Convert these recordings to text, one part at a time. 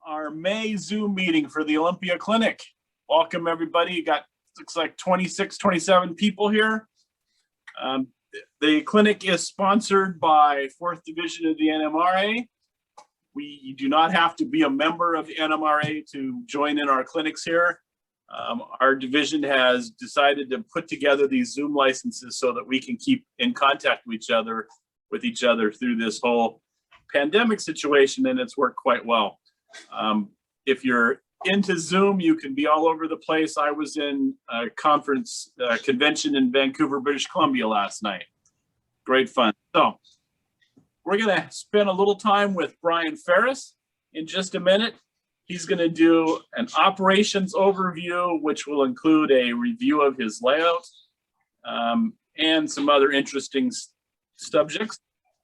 our May Zoom meeting for the Olympia Clinic. Welcome everybody. You got, looks like 26, 27 people here. The clinic is sponsored by 4th Division of the NMRA. You do not have to be a member of the NMRA to join in our clinics here. Our division has decided to put together these Zoom licenses so that we can keep in contact with each other through this whole pandemic situation, and it's worked quite well. If you're into Zoom, you can be all over the place. I was in a conference convention in Vancouver, British Columbia last night. Great fun. So we're going to spend a little time with Brian Ferris in just a minute. He's going to do an operations overview, which will include a review of his layout and some other interesting subjects.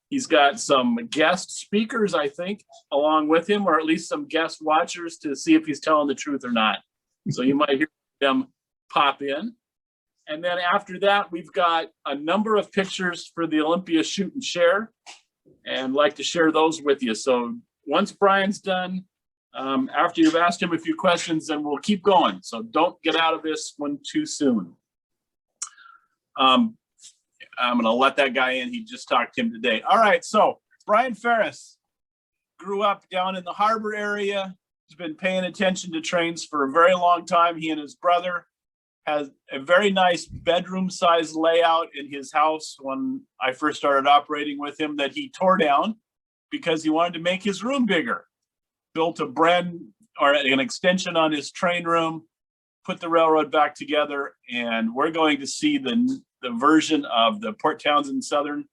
He's got some guest speakers, I think, along with him, or at least some guest watchers to see if he's telling the truth or not. So you might hear them pop in. And then after that, we've got a number of pictures for the Olympia Shoot and Share, and like to share those with you. So once Brian's done, after you've asked him a few questions, then we'll keep going. So don't get out of this one too soon. I'm going to let that guy in. He just talked to him today. All right. So Brian Ferris grew up down in the harbor area. He's been paying attention to trains for a very long time. He and his brother has a very nice bedroom size layout in his house when I first started operating with him that he tore down because he wanted to make his room bigger. Built an extension on his train room, put the railroad back together, and we're going to see the version of the Port Townsend Southern,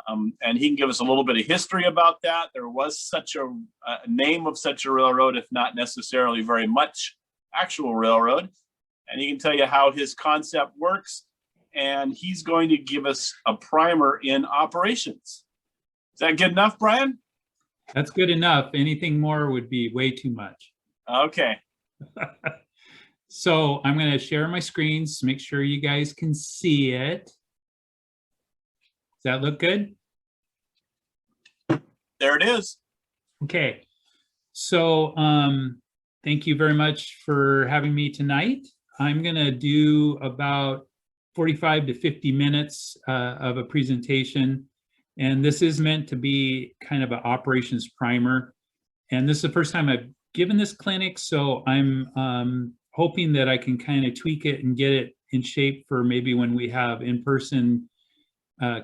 and he can give us a little bit of history about that. There was such a name of such a railroad, if not necessarily very much actual railroad, and he can tell you how his concept works, and he's going to give us a primer in operations. Is that good enough, Brian? That's good enough. Anything more would be way too much. Okay. So I'm going to share my screens, make sure you guys can see it. Does that look good? There it is. Okay. So thank you very much for having me tonight. I'm going to do about 45 to 50 minutes of a presentation. And this is meant to be kind of an operations primer. And this is the first time I've given this clinic, so I'm hoping that I can kind of tweak it and get it in shape for maybe when we have in-person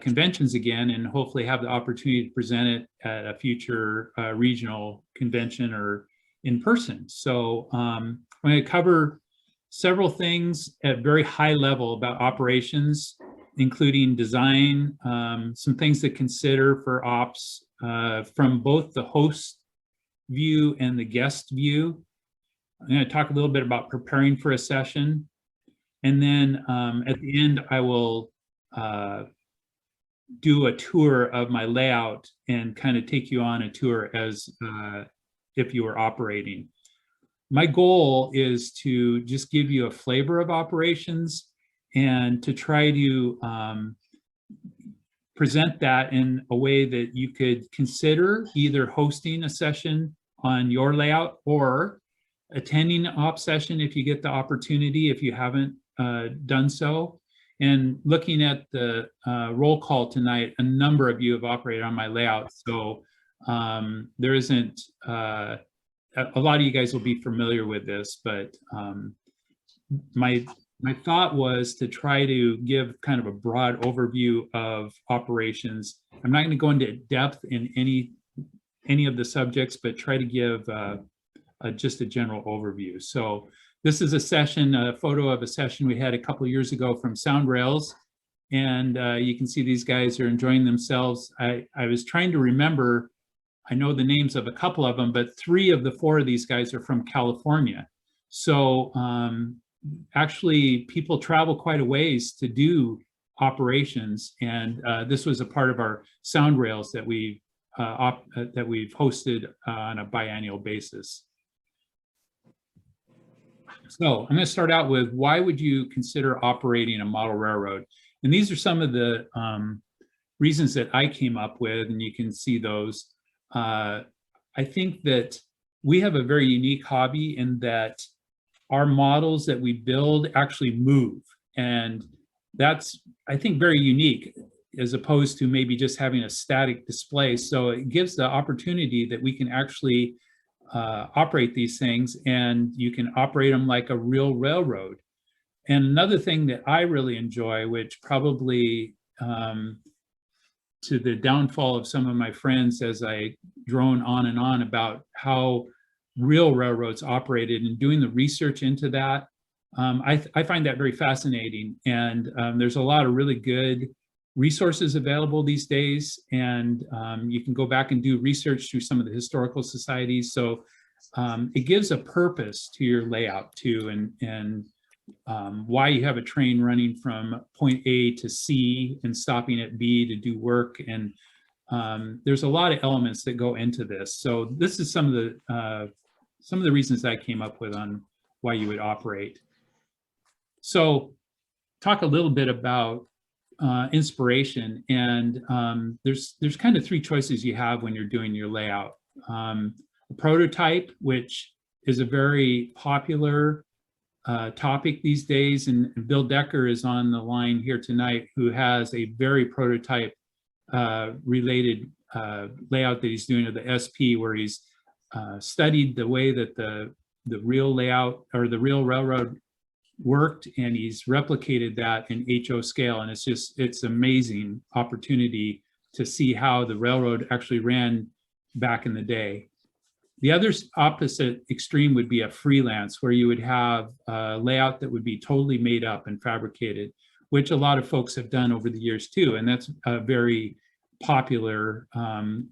conventions again, and hopefully have the opportunity to present it at a future regional convention or in person. So I'm going to cover several things at very high level about operations, including design, some things to consider for ops from both the host view and the guest view. I'm going to talk a little bit about preparing for a session. And then at the end, I will do a tour of my layout and kind of take you on a tour as if you were operating. My goal is to just give you a flavor of operations and to try to present that in a way that you could consider either hosting a session on your layout or attending an op session if you get the opportunity, if you haven't done so. And looking at the roll call tonight, a number of you have operated on my layout. So there isn't, a lot of you guys will be familiar with this, but my thought was to try to give kind of a broad overview of operations. I'm not going to go into depth in any of the subjects, but try to give just a general overview. So this is a session, a photo of a session we had a couple of years ago from Sound Rails. And you can see these guys are enjoying themselves. I was trying to remember, I know the names of a couple of them, but 3 of the 4 of these guys are from California. So actually people travel quite a ways to do operations. And this was a part of our Sound Rails that we've hosted on a biannual basis. So I'm going to start out with, why would you consider operating a model railroad? And these are some of the reasons that I came up with, and you can see those. I think that we have a very unique hobby in that our models that we build actually move. And that's, I think, very unique as opposed to maybe just having a static display. So it gives the opportunity that we can actually operate these things, and you can operate them like a real railroad. And another thing that I really enjoy, which probably to the downfall of some of my friends as I drone on and on about how real railroads operated and doing the research into that, I find that very fascinating. And there's a lot of really good resources available these days. And you can go back and do research through some of the historical societies. So it gives a purpose to your layout too, and why you have a train running from point A to C and stopping at B to do work. And there's a lot of elements that go into this. So this is some of the reasons I came up with on why you would operate. So talk a little bit about inspiration. And there's kind of three choices you have when you're doing your layout. A prototype, which is a very popular topic these days, and Bill Decker is on the line here tonight, who has a very prototype related layout that he's doing of the SP, where he's studied the way that the real layout or the real railroad worked, and he's replicated that in HO scale. And it's amazing opportunity to see how the railroad actually ran back in the day. The other opposite extreme would be a freelance, where you would have a layout that would be totally made up and fabricated, which a lot of folks have done over the years too. And that's a very popular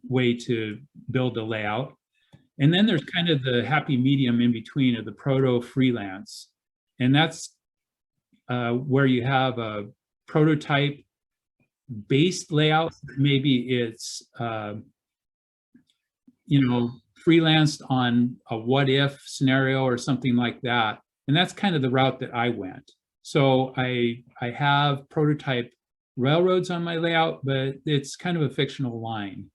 way to build a layout. And then there's kind of the happy medium in between of the proto freelance. And that's where you have a prototype based layout. Maybe it's, freelanced on a what if scenario or something like that. And that's kind of the route that I went. So I have prototype railroads on my layout, but it's kind of a fictional line.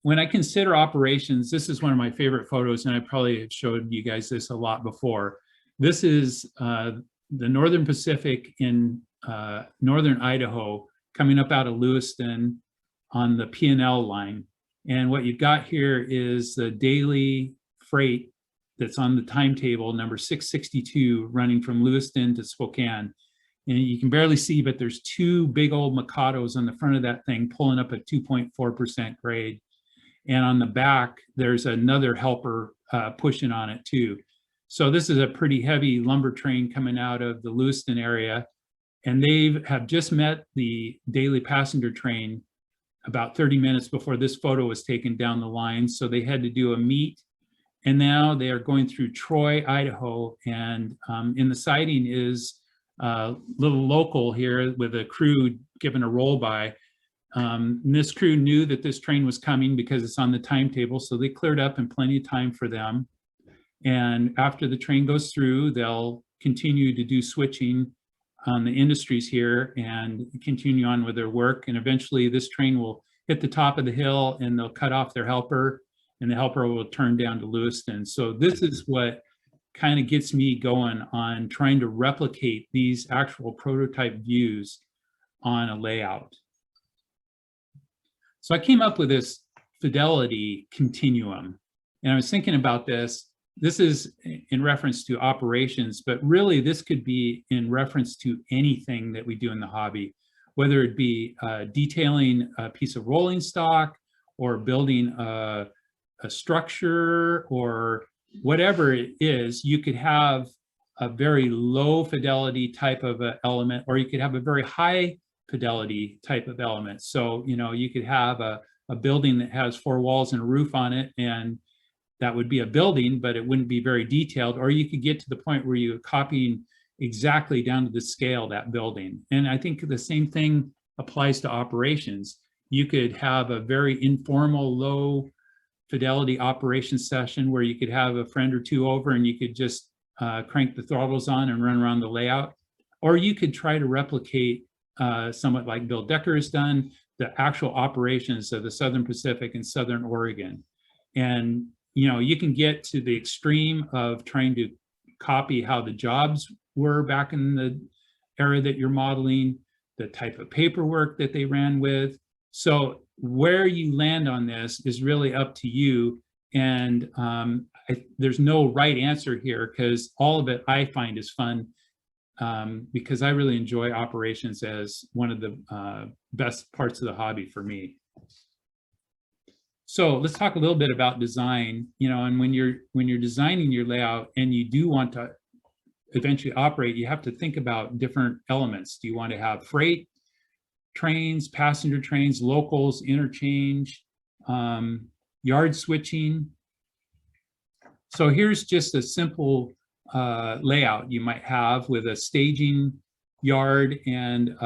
When I consider operations, this is one of my favorite photos, and I probably have showed you guys this a lot before. This is the Northern Pacific in northern Idaho, coming up out of Lewiston on the P&L line. And what you've got here is the daily freight that's on the timetable, number 662, running from Lewiston to Spokane. And you can barely see, but there's two big old Mikados on the front of that thing pulling up at 2.4% grade. And on the back, there's another helper pushing on it too. So this is a pretty heavy lumber train coming out of the Lewiston area. And they have just met the daily passenger train about 30 minutes before this photo was taken down the line. So they had to do a meet. And now they are going through Troy, Idaho. And in the siding is a little local here with a crew giving a roll by. And this crew knew that this train was coming because it's on the timetable. So they cleared up in plenty of time for them. And after the train goes through, they'll continue to do switching on the industries here and continue on with their work. And eventually this train will hit the top of the hill and they'll cut off their helper, and the helper will turn down to Lewiston. So this is what kind of gets me going on trying to replicate these actual prototype views on a layout. So I came up with this Fidelity Continuum, and I was thinking about this. This is in reference to operations, but really this could be in reference to anything that we do in the hobby, whether it be detailing a piece of rolling stock or building a structure or whatever it is. You could have a very low fidelity type of element, or you could have a very high fidelity type of element. So, you could have a building that has 4 walls and a roof on it, and that would be a building, but it wouldn't be very detailed. Or you could get to the point where you're copying exactly down to the scale that building. And I think the same thing applies to operations. You could have a very informal, low fidelity operation session where you could have a friend or two over and you could just crank the throttles on and run around the layout. Or you could try to replicate somewhat like Bill Decker has done, the actual operations of the Southern Pacific and Southern Oregon. And you know, you can get to the extreme of trying to copy how the jobs were back in the era that you're modeling, the type of paperwork that they ran with. So where you land on this is really up to you. And there's no right answer here, because all of it I find is fun, because I really enjoy operations as one of the best parts of the hobby for me. So let's talk a little bit about design, you know, and when you're designing your layout and you do want to eventually operate, you have to think about different elements. Do you want to have freight trains, passenger trains, locals, interchange, yard switching? So here's just a simple layout you might have with a staging yard and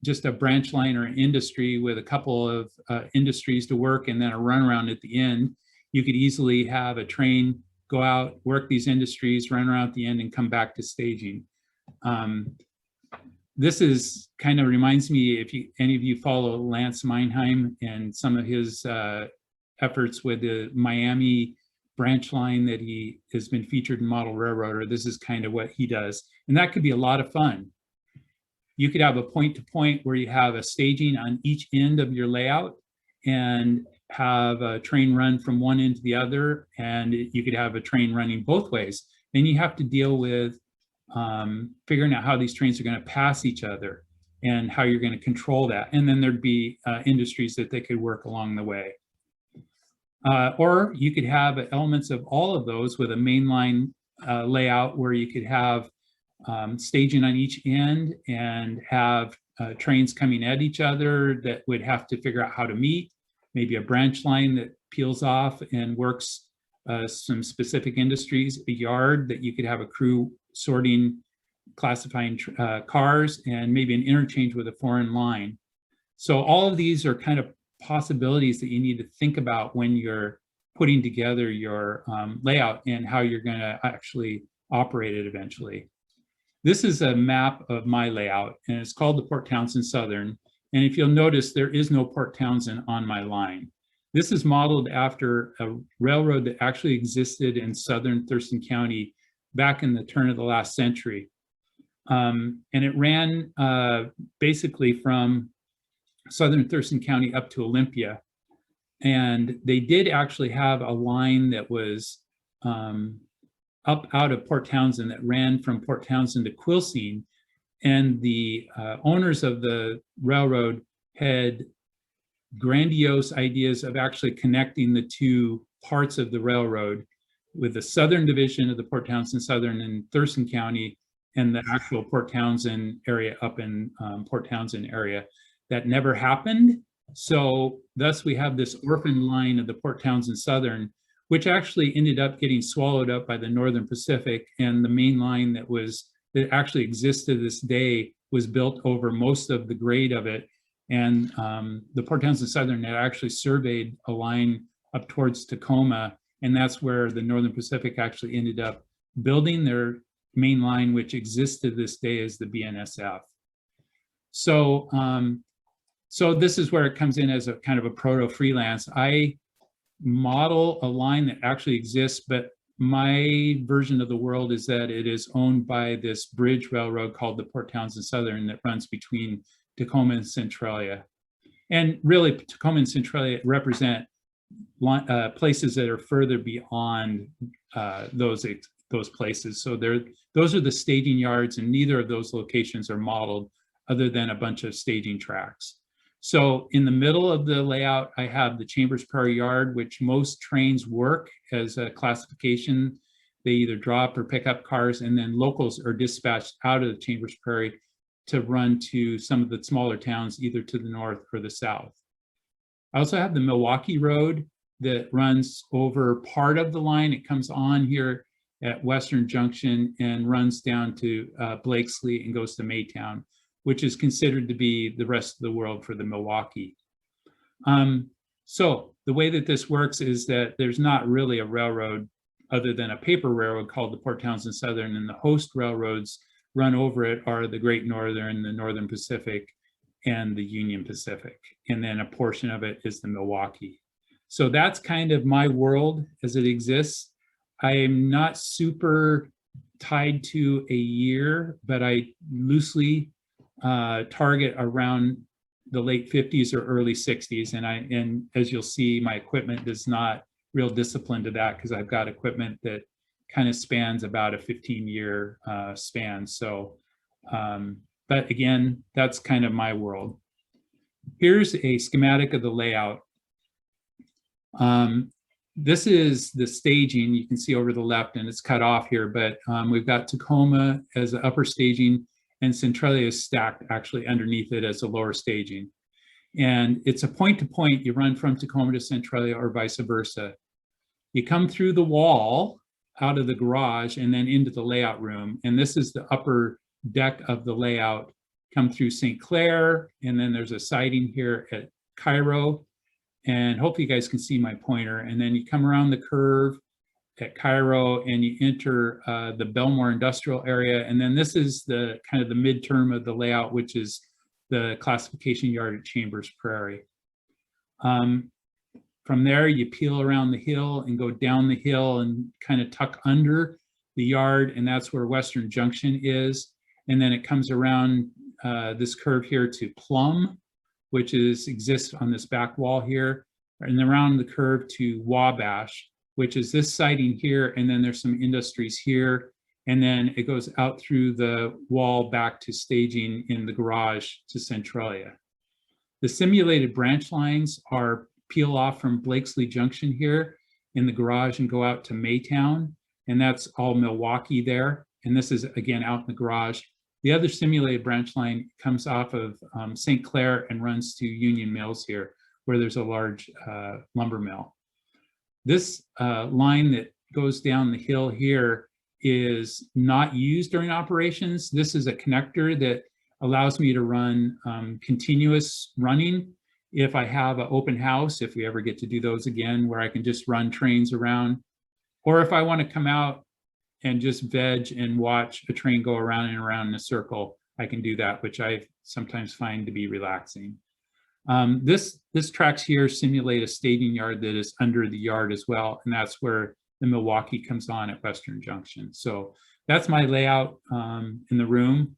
just a branch line or an industry with a couple of industries to work, and then a runaround at the end. You could easily have a train go out, work these industries, run around at the end, and come back to staging. This is kind of reminds me, if any of you follow Lance Meinheim and some of his efforts with the Miami branch line that he has been featured in Model Railroader, this is kind of what he does. And that could be a lot of fun. You could have a point-to-point where you have a staging on each end of your layout and have a train run from one end to the other, and you could have a train running both ways. Then you have to deal with figuring out how these trains are going to pass each other and how you're going to control that. And then there'd be industries that they could work along the way. Or you could have elements of all of those with a mainline layout where you could have staging on each end and have trains coming at each other that would have to figure out how to meet, maybe a branch line that peels off and works some specific industries, a yard that you could have a crew sorting, classifying cars, and maybe an interchange with a foreign line. So all of these are kind of possibilities that you need to think about when you're putting together your layout and how you're going to actually operate it eventually. This is a map of my layout, and it's called the Port Townsend Southern. And if you'll notice, there is no Port Townsend on my line. This is modeled after a railroad that actually existed in southern Thurston County back in the turn of the last century. And it ran basically from southern Thurston County up to Olympia. And they did actually have a line that was up out of Port Townsend that ran from Port Townsend to Quilcene. And the owners of the railroad had grandiose ideas of actually connecting the two parts of the railroad with the southern division of the Port Townsend Southern in Thurston County and the actual Port Townsend area up in Port Townsend area. That never happened. So thus we have this orphan line of the Port Townsend Southern, which actually ended up getting swallowed up by the Northern Pacific, and the main line that actually exists to this day was built over most of the grade of it. And the Port Townsend Southern had actually surveyed a line up towards Tacoma, and that's where the Northern Pacific actually ended up building their main line, which exists to this day as the BNSF. So, so this is where it comes in as a kind of a proto-freelance. I model a line that actually exists, but my version of the world is that it is owned by this bridge railroad called the Port Townsend Southern that runs between Tacoma and Centralia. And really, Tacoma and Centralia represent places that are further beyond those places. So those are the staging yards, and neither of those locations are modeled other than a bunch of staging tracks. So in the middle of the layout, I have the Chambers Prairie Yard, which most trains work as a classification. They either drop or pick up cars, and then locals are dispatched out of the Chambers Prairie to run to some of the smaller towns, either to the north or the south. I also have the Milwaukee Road that runs over part of the line. It comes on here at Western Junction and runs down to Blakesley and goes to Maytown, which is considered to be the rest of the world for the Milwaukee. So the way that this works is that there's not really a railroad other than a paper railroad called the Port Townsend Southern, and the host railroads run over it are the Great Northern, the Northern Pacific, and the Union Pacific. And then a portion of it is the Milwaukee. So that's kind of my world as it exists. I am not super tied to a year, but I loosely target around the late 50s or early 60s. And as you'll see, my equipment is not real disciplined to that because I've got equipment that kind of spans about a 15-year span. So, but again, that's kind of my world. Here's a schematic of the layout. This is the staging you can see over the left, and it's cut off here, but we've got Tacoma as the upper staging, and Centralia is stacked actually underneath it as a lower staging. And it's a point-to-point, you run from Tacoma to Centralia or vice versa. You come through the wall out of the garage and then into the layout room. And this is the upper deck of the layout. Come through St. Clair, and then there's a siding here at Cairo. And hopefully you guys can see my pointer. And then you come around the curve at Cairo and you enter the Belmore industrial area. And then this is the kind of the midterm of the layout, which is the classification yard at Chambers Prairie. From there, you peel around the hill and go down the hill and kind of tuck under the yard, and that's where Western Junction is. And then it comes around this curve here to Plum, which exists on this back wall here, and around the curve to Wabash, which is this siding here, and then there's some industries here, and then it goes out through the wall back to staging in the garage to Centralia. The simulated branch lines are peel off from Blakesley Junction here in the garage and go out to Maytown, and that's all Milwaukee there. And this is again out in the garage. The other simulated branch line comes off of St. Clair and runs to Union Mills here, where there's a large lumber mill. This line that goes down the hill here is not used during operations. This is a connector that allows me to run continuous running if I have an open house, if we ever get to do those again, where I can just run trains around, or if I want to come out and just veg and watch a train go around and around in a circle, I can do that, which I sometimes find to be relaxing. This tracks here simulate a staging yard that is under the yard as well, and that's where the Milwaukee comes on at Western Junction. So that's my layout in the room.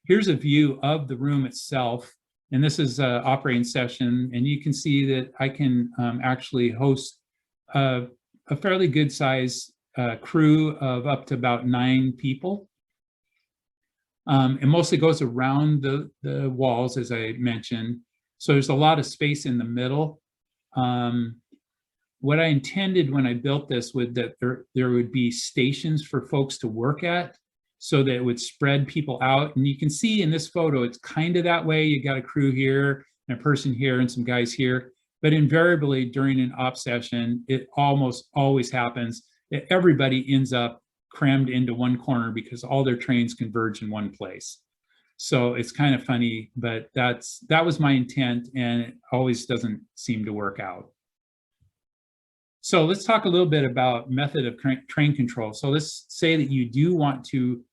Here's a view of the room itself, and this is an operating session, and you can see that I can actually host a fairly good size crew of up to about 9 people. It mostly goes around the walls, as I mentioned. So there's a lot of space in the middle. What I intended when I built this was that there would be stations for folks to work at, so that it would spread people out. And you can see in this photo, it's kind of that way. You got a crew here and a person here and some guys here. But invariably during an op session, it almost always happens that everybody ends up crammed into one corner because all their trains converge in one place. So it's kind of funny, but that was my intent, and it always doesn't seem to work out. So let's talk a little bit about method of train control. So let's say that you do want to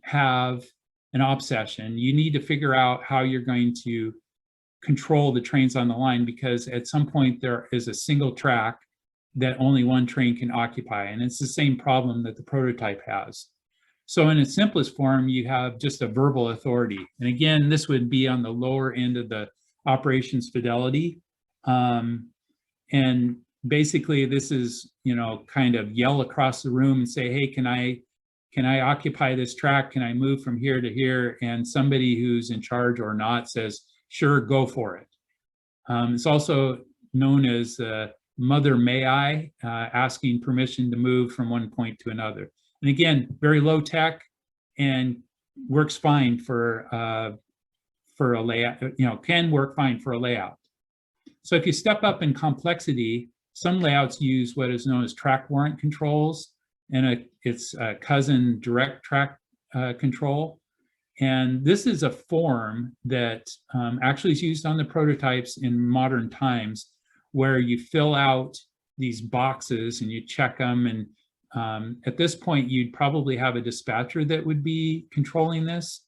have an op session. You need to figure out how you're going to control the trains on the line, because at some point there is a single track that only one train can occupy. And it's the same problem that the prototype has. So in its simplest form, you have just a verbal authority. And again, this would be on the lower end of the operations fidelity. And basically this is, kind of yell across the room and say, hey, can I occupy this track? Can I move from here to here? And somebody who's in charge or not says, sure, go for it. It's also known as Mother May I, asking permission to move from one point to another. And again, very low tech and works fine for a layout, can work fine for a layout. So if you step up in complexity, some layouts use what is known as track warrant controls, and it's a cousin direct track control. And this is a form that actually is used on the prototypes in modern times, where you fill out these boxes and you check them. And at this point, you'd probably have a dispatcher that would be controlling this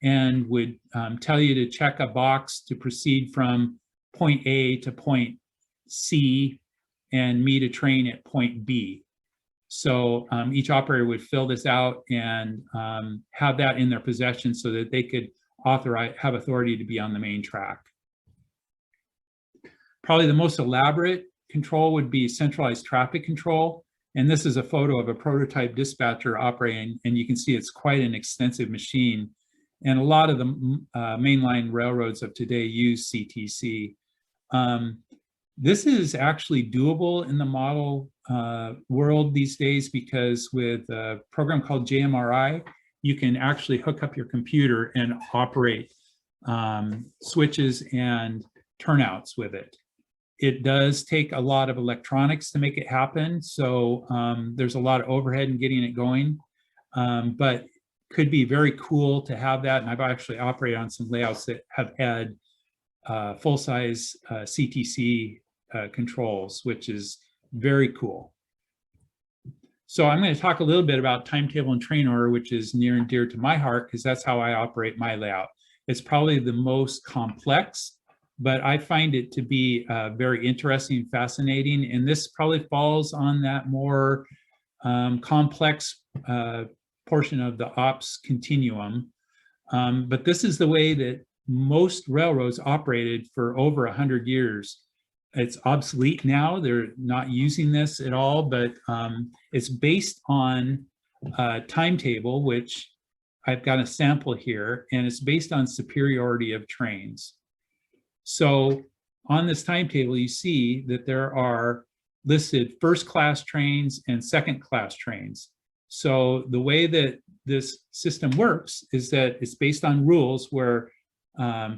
and would tell you to check a box to proceed from point A to point C and meet a train at point B. So each operator would fill this out and have that in their possession so that they could have authority to be on the main track. Probably the most elaborate control would be centralized traffic control. And this is a photo of a prototype dispatcher operating, and you can see it's quite an extensive machine. And a lot of the mainline railroads of today use CTC. This is actually doable in the model world these days, because with a program called Jmri, you can actually hook up your computer and operate switches and turnouts with it. It does take a lot of electronics to make it happen, so there's a lot of overhead in getting it going, but could be very cool to have that. And I've actually operated on some layouts that have had full-size CTC controls, which is very cool. So I'm going to talk a little bit about timetable and train order, which is near and dear to my heart, because that's how I operate my layout. It's probably the most complex, but I find it to be very interesting and fascinating. And this probably falls on that more complex portion of the ops continuum. But this is the way that most railroads operated for over 100 years. It's obsolete now. They're not using this at all, but it's based on a timetable, which I've got a sample here, and it's based on superiority of trains. So on this timetable, you see that there are listed first-class trains and second-class trains. So the way that this system works is that it's based on rules where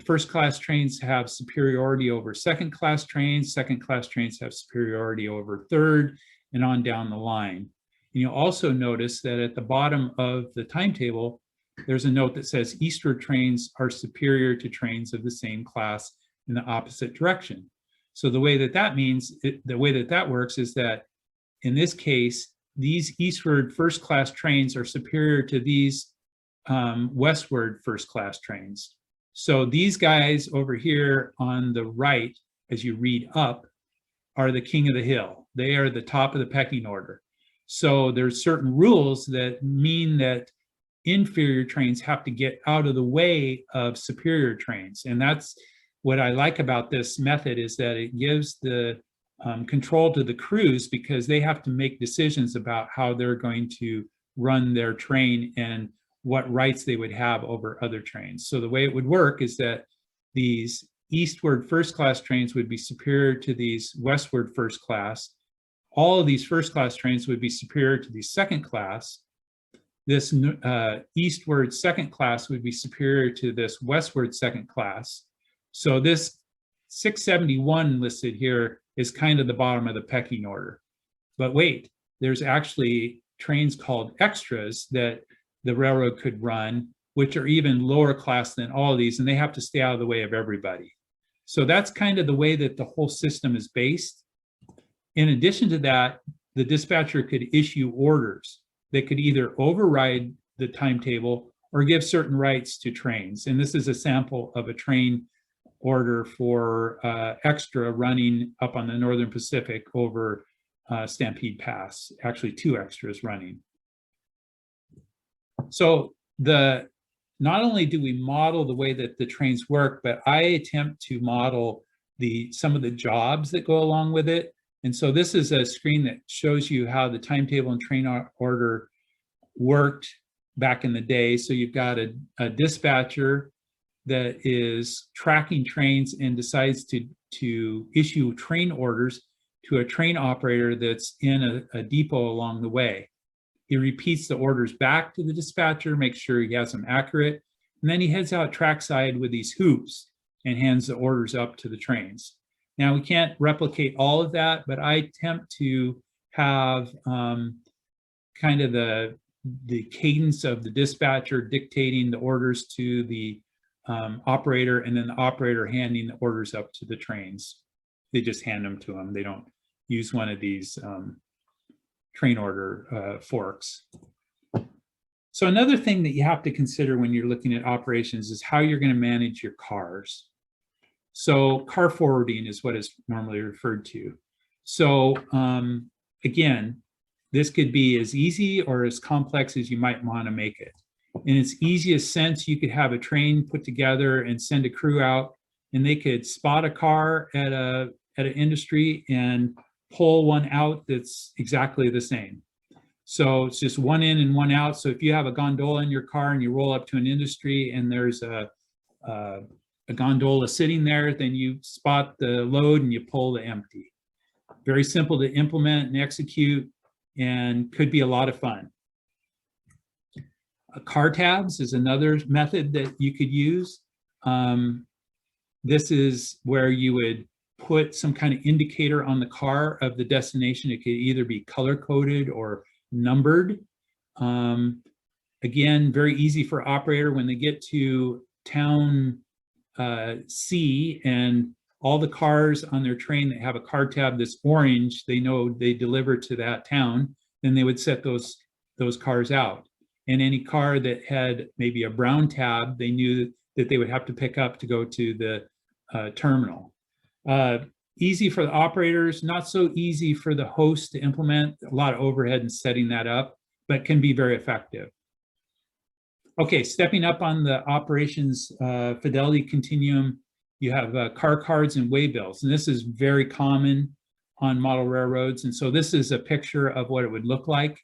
first-class trains have superiority over second-class trains have superiority over third, and on down the line. And you'll also notice that at the bottom of the timetable, there's a note that says eastward trains are superior to trains of the same class in the opposite direction. So the way that that works is that in this case, these eastward first-class trains are superior to these westward first-class trains. So these guys over here on the right, as you read up, are the king of the hill. They are the top of the pecking order. So there's certain rules that mean that inferior trains have to get out of the way of superior trains. And that's what I like about this method, is that it gives the control to the crews, because they have to make decisions about how they're going to run their train and what rights they would have over other trains. So the way it would work is that these eastward first-class trains would be superior to these westward first-class. All of these first-class trains would be superior to these second-class. This eastward second-class would be superior to this westward second-class. So this 671 listed here is kind of the bottom of the pecking order. But wait, there's actually trains called extras that the railroad could run, which are even lower class than all of these, and they have to stay out of the way of everybody. So that's kind of the way that the whole system is based. In addition to that, the dispatcher could issue orders that could either override the timetable or give certain rights to trains. And this is a sample of a train order for extra running up on the Northern Pacific over Stampede Pass, actually 2 extras running. So not only do we model the way that the trains work, but I attempt to model some of the jobs that go along with it. And so this is a screen that shows you how the timetable and train order worked back in the day. So you've got a dispatcher that is tracking trains and decides to issue train orders to a train operator that's in a depot along the way. He repeats the orders back to the dispatcher, makes sure he has them accurate, and then he heads out trackside with these hoops and hands the orders up to the trains. Now, we can't replicate all of that, but I attempt to have kind of the cadence of the dispatcher dictating the orders to the operator, and then the operator handing the orders up to the trains. They just hand them to them. They don't use one of these train order forks. So another thing that you have to consider when you're looking at operations is how you're going to manage your cars. So car forwarding is what is normally referred to. So again, this could be as easy or as complex as you might want to make it. In its easiest sense, you could have a train put together and send a crew out, and they could spot a car at an industry and pull one out that's exactly the same. So it's just one in and one out. So if you have a gondola in your car and you roll up to an industry and there's a gondola sitting there, then you spot the load and you pull the empty. Very simple to implement and execute, and could be a lot of fun. Car tabs is another method that you could use. This is where you would put some kind of indicator on the car of the destination. It could either be color coded or numbered. Again, very easy for operator when they get to town C and all the cars on their train that have a car tab that's orange, they know they deliver to that town, then they would set those cars out. And any car that had maybe a brown tab, they knew that they would have to pick up to go to the terminal. Easy for the operators, not so easy for the host to implement. A lot of overhead in setting that up, but can be very effective. Okay, stepping up on the operations Fidelity Continuum, you have car cards and waybills, and this is very common on model railroads. And so this is a picture of what it would look like.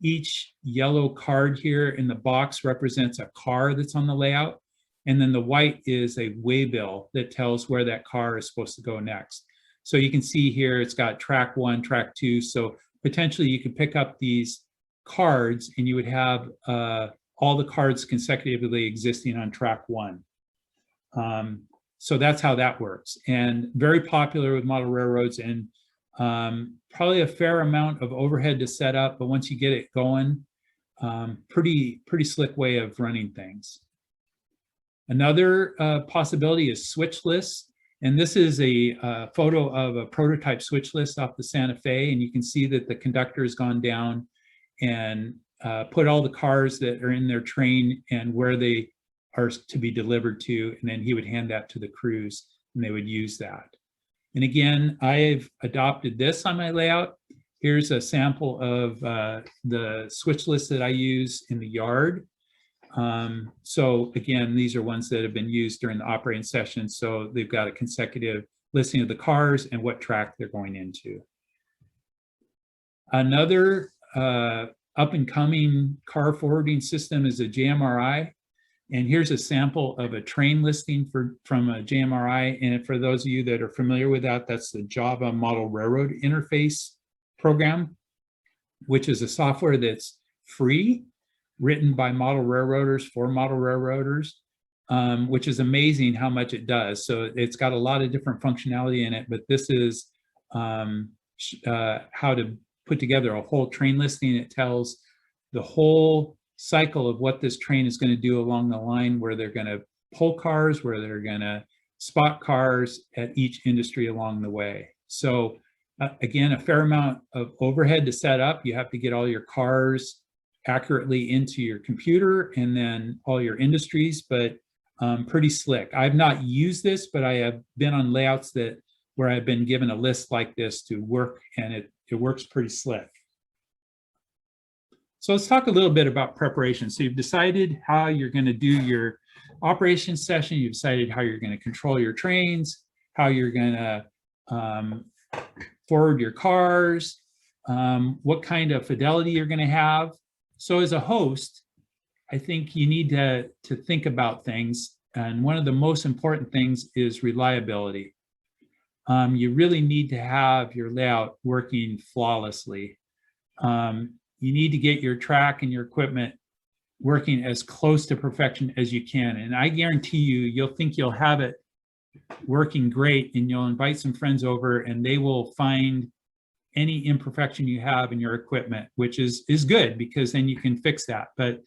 Each yellow card here in the box represents a car that's on the layout. And then the white is a waybill that tells where that car is supposed to go next. So you can see here, it's got track 1, track 2. So potentially you could pick up these cards and you would have all the cards consecutively existing on track 1. So that's how that works. And very popular with model railroads, and probably a fair amount of overhead to set up, but once you get it going, pretty slick way of running things. Another possibility is switch lists. And this is a photo of a prototype switch list off the Santa Fe. And you can see that the conductor has gone down and put all the cars that are in their train and where they are to be delivered to. And then he would hand that to the crews and they would use that. And again, I've adopted this on my layout. Here's a sample of the switch list that I use in the yard. So again, these are ones that have been used during the operating session. So they've got a consecutive listing of the cars and what track they're going into. Another up and coming car forwarding system is a Jmri. And here's a sample of a train listing from a Jmri. And for those of you that are familiar with that, that's the Java Model Railroad Interface program, which is a software that's free, written by model railroaders for model railroaders, which is amazing how much it does. So it's got a lot of different functionality in it, but this is how to put together a whole train listing. It tells the whole cycle of what this train is going to do along the line, where they're going to pull cars, where they're going to spot cars at each industry along the way. So again, a fair amount of overhead to set up. You have to get all your cars accurately into your computer and then all your industries, but pretty slick. I've not used this, but I have been on layouts where I've been given a list like this to work, and it works pretty slick. So let's talk a little bit about preparation. So you've decided how you're going to do your operations session. You've decided how you're going to control your trains, how you're going to forward your cars, what kind of fidelity you're going to have. So as a host, I think you need to think about things. And one of the most important things is reliability. You really need to have your layout working flawlessly. You need to get your track and your equipment working as close to perfection as you can. And I guarantee you, you'll think you'll have it working great, and you'll invite some friends over and they will find any imperfection you have in your equipment, which is good, because then you can fix that. But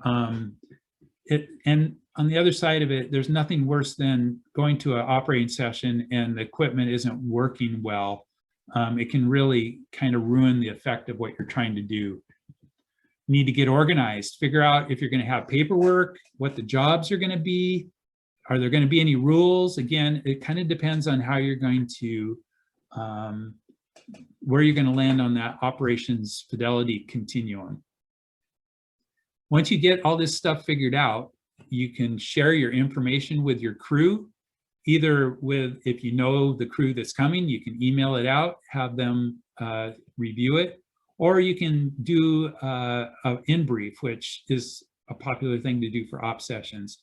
and on the other side of it, there's nothing worse than going to an operating session and the equipment isn't working well. It can really kind of ruin the effect of what you're trying to do. You need to get organized, figure out if you're going to have paperwork, what the jobs are going to be. are there going to be any rules? Again, it kind of depends on how you're going to, where you're going to land on that operations fidelity continuum. Once you get all this stuff figured out, you can share your information with your crew, either with, if you know the crew that's coming, you can email it out, have them review it, or you can do an in-brief, which is a popular thing to do for op sessions.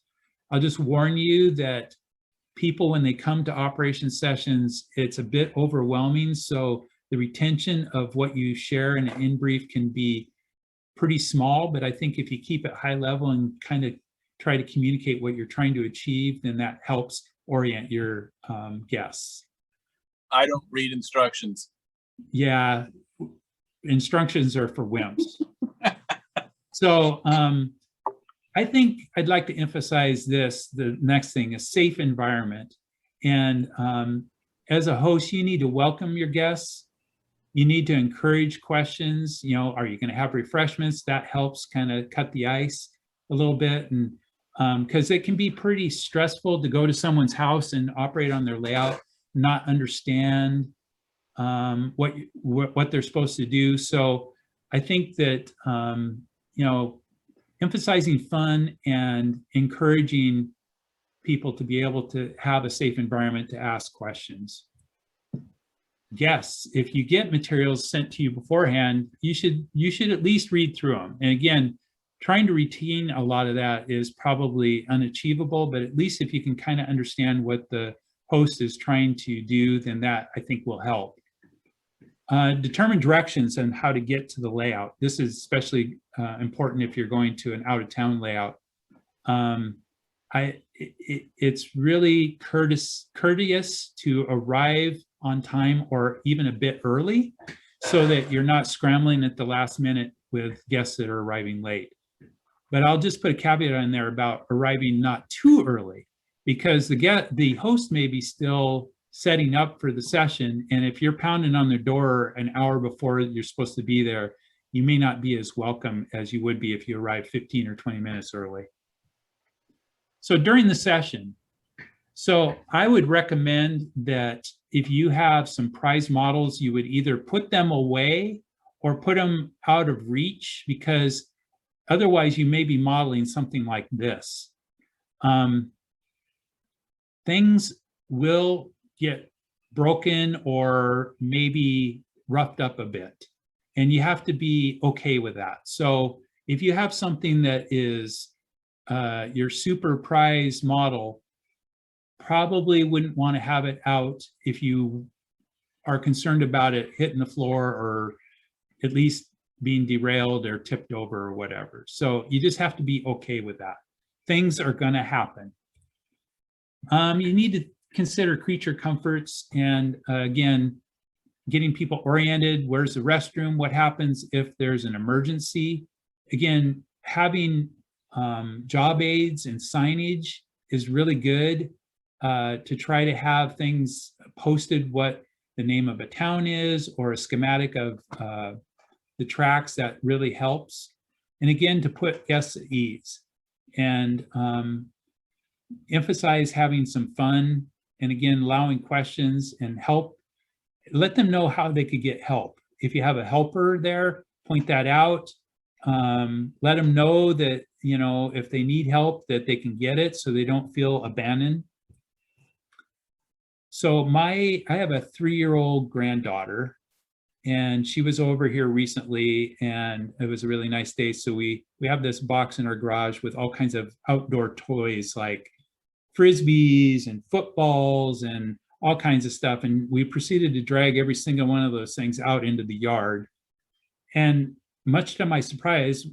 I'll just warn you that people, when they come to operation sessions, it's a bit overwhelming. So the retention of what you share in an in-brief can be pretty small, but I think if you keep it high level and kind of try to communicate what you're trying to achieve, then that helps orient your guests. I don't read instructions. Yeah, instructions are for wimps. So I think I'd like to emphasize this, the next thing, a safe environment. And as a host, you need to welcome your guests. You need to encourage questions. You know, are you going to have refreshments? That helps kind of cut the ice a little bit. And because it can be pretty stressful to go to someone's house and operate on their layout, not understand what they're supposed to do. So I think that, you know, emphasizing fun and encouraging people to be able to have a safe environment to ask questions. Yes, if you get materials sent to you beforehand, you should at least read through them. And again, trying to retain a lot of that is probably unachievable, but at least if you can kind of understand what the host is trying to do, then that I think will help. Determine directions and how to get to the layout. This is especially important if you're going to an out-of-town layout. It's really courteous to arrive on time or even a bit early so that you're not scrambling at the last minute with guests that are arriving late. But I'll just put a caveat in there about arriving not too early, because the host may be still setting up for the session, and if you're pounding on their door an hour before you're supposed to be there, you may not be as welcome as you would be if you arrived 15 or 20 minutes early. So during the session, so I would recommend that if you have some prize models, you would either put them away or put them out of reach, because otherwise you may be modeling something like this. Things will get broken or maybe roughed up a bit, and you have to be okay with that. So if you have something that is your super prize model, probably wouldn't want to have it out if you are concerned about it hitting the floor or at least being derailed or tipped over or whatever. So you just have to be okay with that. Things are going to happen. You need to consider creature comforts and again, getting people oriented. Where's the restroom? What happens if there's an emergency? Again, having job aids and signage is really good to try to have things posted, what the name of a town is or a schematic of the tracks. That really helps. And again, to put guests at ease and emphasize having some fun, and again, allowing questions and help. Let them know how they could get help. If you have a helper there, point that out. Let them know that, you know, if they need help, that they can get it so they don't feel abandoned. So I have a 3-year-old granddaughter, and she was over here recently, and it was a really nice day. So we have this box in our garage with all kinds of outdoor toys like Frisbees and footballs and all kinds of stuff. And we proceeded to drag every single one of those things out into the yard. And much to my surprise,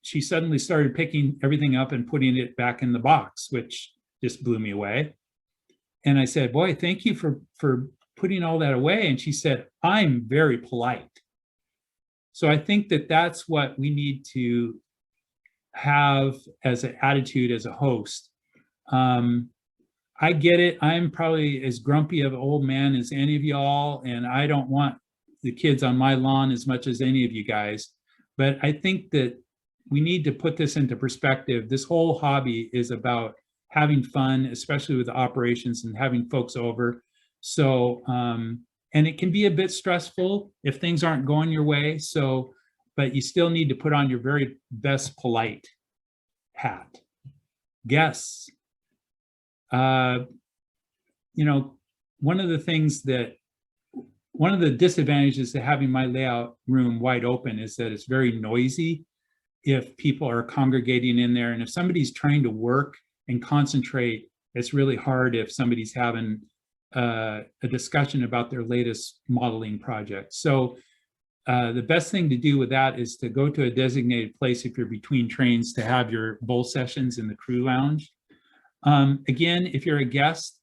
she suddenly started picking everything up and putting it back in the box, which just blew me away. And I said, boy, thank you for putting all that away. And she said, I'm very polite. So I think that that's what we need to have as an attitude as a host. I get it. I'm probably as grumpy of an old man as any of y'all, and I don't want the kids on my lawn as much as any of you guys. But I think that we need to put this into perspective. This whole hobby is about having fun, especially with the operations and having folks over. So, and it can be a bit stressful if things aren't going your way. So, but you still need to put on your very best polite hat. Guests, you know, one of the disadvantages to having my layout room wide open is that it's very noisy if people are congregating in there. And if somebody's trying to work and concentrate, it's really hard if somebody's having a discussion about their latest modeling project. So the best thing to do with that is to go to a designated place if you're between trains to have your bowl sessions in the crew lounge. Again, if you're a guest,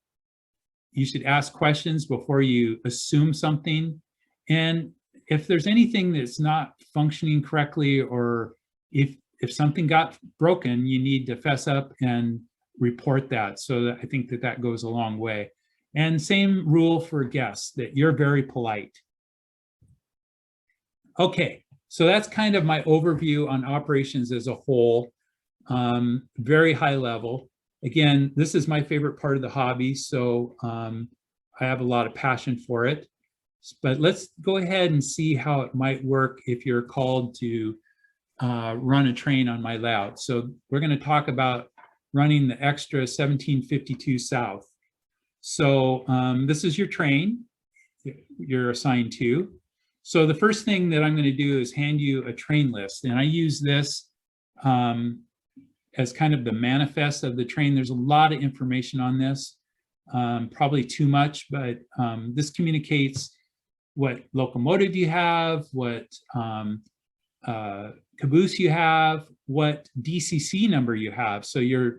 you should ask questions before you assume something. And if there's anything that's not functioning correctly, or if something got broken, you need to fess up and report that. So that I think that goes a long way. And same rule for guests, that you're very polite. Okay, so that's kind of my overview on operations as a whole, very high level. Again, this is my favorite part of the hobby, so I have a lot of passion for it. But let's go ahead and see how it might work if you're called to run a train on my layout. So we're going to talk about running the extra 1752 South. So this is your train you're assigned to. So the first thing that I'm going to do is hand you a train list, and I use this as kind of the manifest of the train. There's a lot of information on this, probably too much, but this communicates what locomotive you have, what caboose you have, what DCC number you have. So your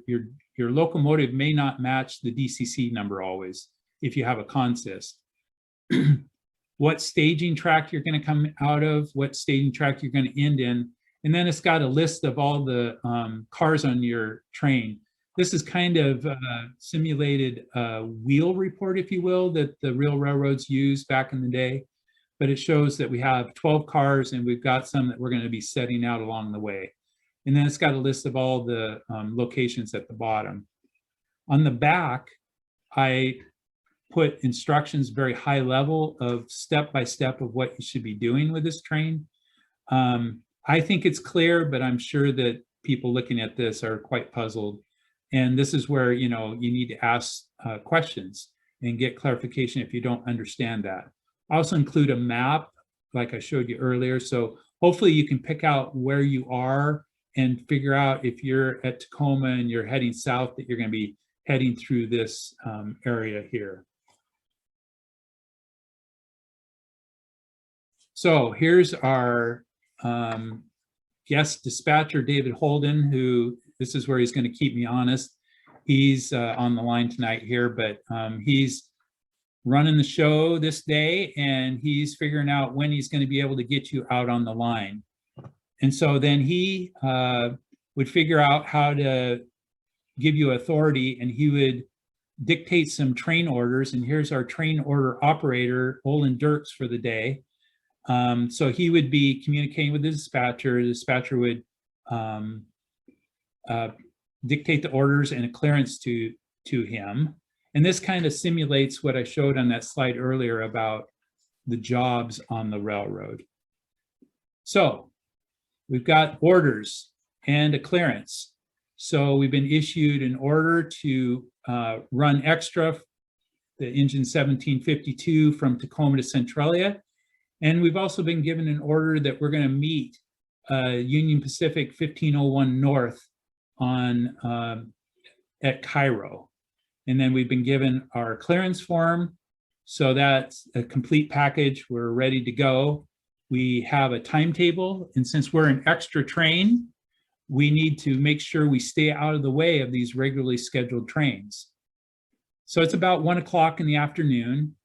locomotive may not match the DCC number always if you have a consist. What staging track you're going to come out of, what staging track you're going to end in. And then it's got a list of all the cars on your train. This is kind of simulated wheel report, if you will, that the real railroads used back in the day. But it shows that we have 12 cars and we've got some that we're going to be setting out along the way. And then it's got a list of all the locations at the bottom. On the back, I put instructions very high level of step-by-step of what you should be doing with this train. I think it's clear, but I'm sure that people looking at this are quite puzzled. And this is where, you know, you need to ask questions and get clarification if you don't understand that. I also include a map, like I showed you earlier. So hopefully you can pick out where you are and figure out if you're at Tacoma and you're heading south, that you're going to be heading through this area here. So here's our guest dispatcher, David Holden, who, this is where he's going to keep me honest. He's on the line tonight here, but he's running the show this day, and he's figuring out when he's going to be able to get you out on the line. And so then he would figure out how to give you authority, and he would dictate some train orders. And here's our train order operator, Olin Dirks, for the day. So he would be communicating with the dispatcher. The dispatcher would dictate the orders and a clearance to him. And this kind of simulates what I showed on that slide earlier about the jobs on the railroad. So we've got orders and a clearance. So we've been issued an order to run extra, the engine 1752 from Tacoma to Centralia. And we've also been given an order that we're going to meet Union Pacific 1501 North on at Cairo. And then we've been given our clearance form. So that's a complete package. We're ready to go. We have a timetable. And since we're an extra train, we need to make sure we stay out of the way of these regularly scheduled trains. So it's about 1 o'clock in the afternoon.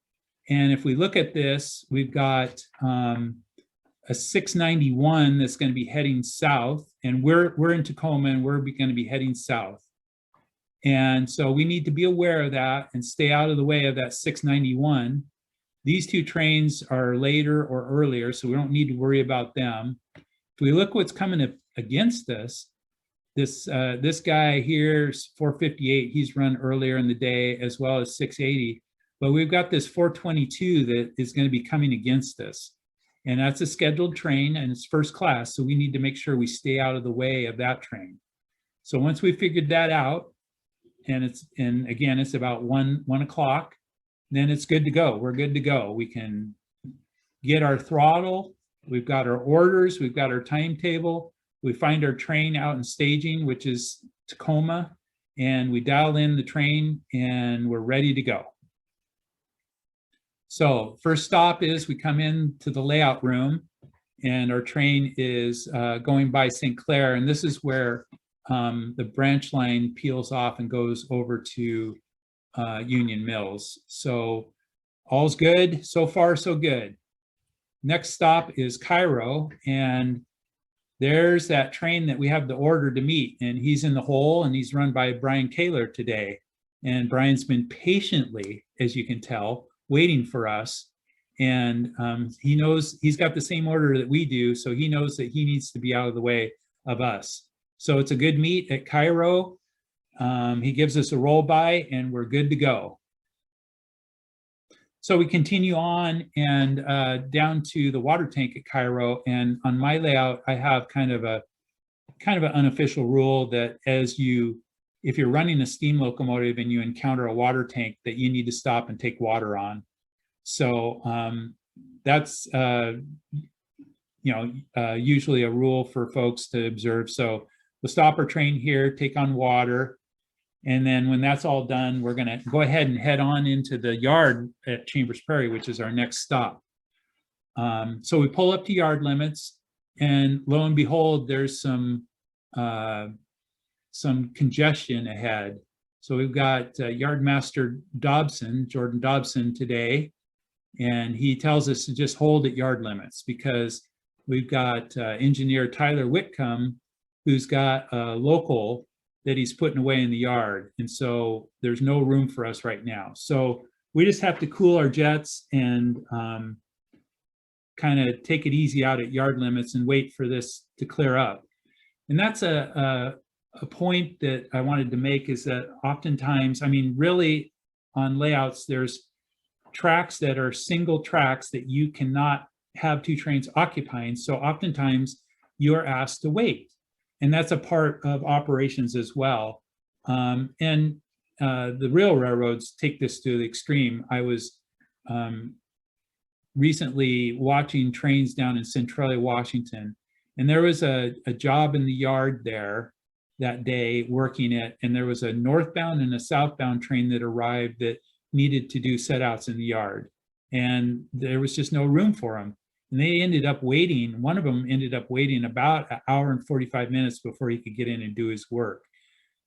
And if we look at this, we've got a 691 that's going to be heading south, and we're in Tacoma and we're going to be heading south. And so we need to be aware of that and stay out of the way of that 691. These two trains are later or earlier, so we don't need to worry about them. If we look what's coming against us, this guy here's 458. He's run earlier in the day as well as 680. But we've got this 422 that is going to be coming against us. And that's a scheduled train and it's first class. So we need to make sure we stay out of the way of that train. So once we figured that out, and again, it's about 1 o'clock, then it's good to go. We're good to go. We can get our throttle. We've got our orders. We've got our timetable. We find our train out in staging, which is Tacoma, and we dial in the train and we're ready to go. So first stop is we come into the layout room and our train is going by St. Clair. And this is where the branch line peels off and goes over to Union Mills. So all's good. So far, so good. Next stop is Cairo. And there's that train that we have the order to meet. And he's in the hole and he's run by Brian Kaler today. And Brian's been patiently, as you can tell, waiting for us. And he knows he's got the same order that we do. So he knows that he needs to be out of the way of us. So it's a good meet at Cairo. He gives us a roll by and we're good to go. So we continue on and down to the water tank at Cairo. And on my layout, I have kind of an unofficial rule that if you're running a steam locomotive and you encounter a water tank, that you need to stop and take water on. So that's usually a rule for folks to observe. So we'll stop our train here, take on water, and then when that's all done, we're going to go ahead and head on into the yard at Chambers Prairie, which is our next stop. So we pull up to yard limits, and lo and behold, there's some congestion ahead. So we've got Yardmaster Dobson, Jordan Dobson today, and he tells us to just hold at yard limits because we've got engineer Tyler Whitcomb, who's got a local that he's putting away in the yard. And so there's no room for us right now. So we just have to cool our jets and kind of take it easy out at yard limits and wait for this to clear up. And that's a point that I wanted to make, is that oftentimes, I mean, really on layouts, there's tracks that are single tracks that you cannot have two trains occupying. So oftentimes you're asked to wait. And that's a part of operations as well. The real railroads take this to the extreme. I was recently watching trains down in Centralized, Washington, and there was a job in the yard there that day working it, and there was a northbound and a southbound train that arrived that needed to do setouts in the yard, and there was just no room for them. And they ended up waiting. One of them ended up waiting about an hour and 45 minutes before he could get in and do his work.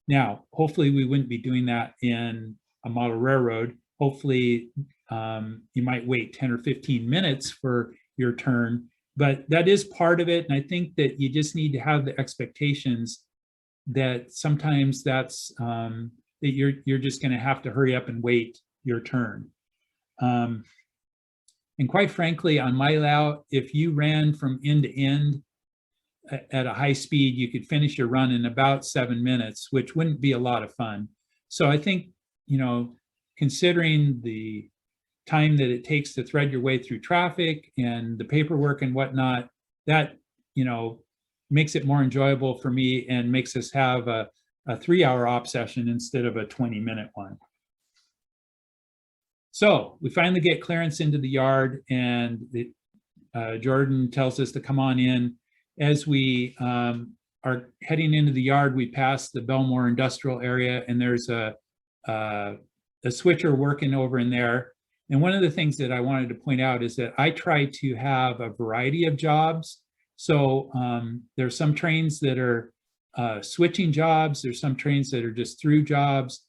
Now, hopefully we wouldn't be doing that in a model railroad. Hopefully you might wait 10 or 15 minutes for your turn, but that is part of it. And I think that you just need to have the expectations that sometimes that's, that you're just gonna have to hurry up and wait your turn. And quite frankly, on my layout, if you ran from end to end at a high speed, you could finish your run in about 7 minutes, which wouldn't be a lot of fun. So I think, considering the time that it takes to thread your way through traffic and the paperwork and whatnot, that, makes it more enjoyable for me and makes us have a 3-hour op session instead of a 20-minute one. So we finally get clearance into the yard, and Jordan tells us to come on in. As we are heading into the yard, we pass the Belmore industrial area, and there's a switcher working over in there. And one of the things that I wanted to point out is that I try to have a variety of jobs. So there's some trains that are switching jobs. There's some trains that are just through jobs.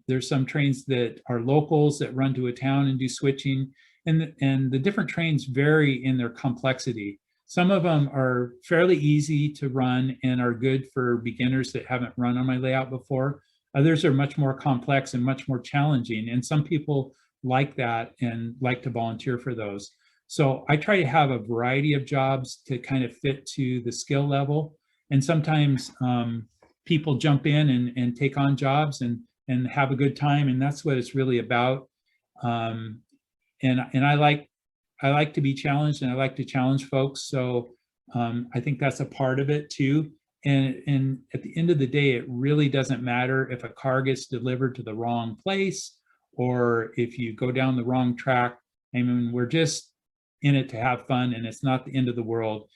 There's some trains that are locals that run to a town and do switching, and the different trains vary in their complexity. Some of them are fairly easy to run and are good for beginners that haven't run on my layout before. Others are much more complex and much more challenging, and some people like that and like to volunteer for those. So I try to have a variety of jobs to kind of fit to the skill level. And sometimes people jump in and take on jobs and have a good time, and that's what it's really about. And I like to be challenged, and I like to challenge folks. So I think that's a part of it too. And at the end of the day, it really doesn't matter if a car gets delivered to the wrong place or if you go down the wrong track. I mean, we're just in it to have fun, and it's not the end of the world.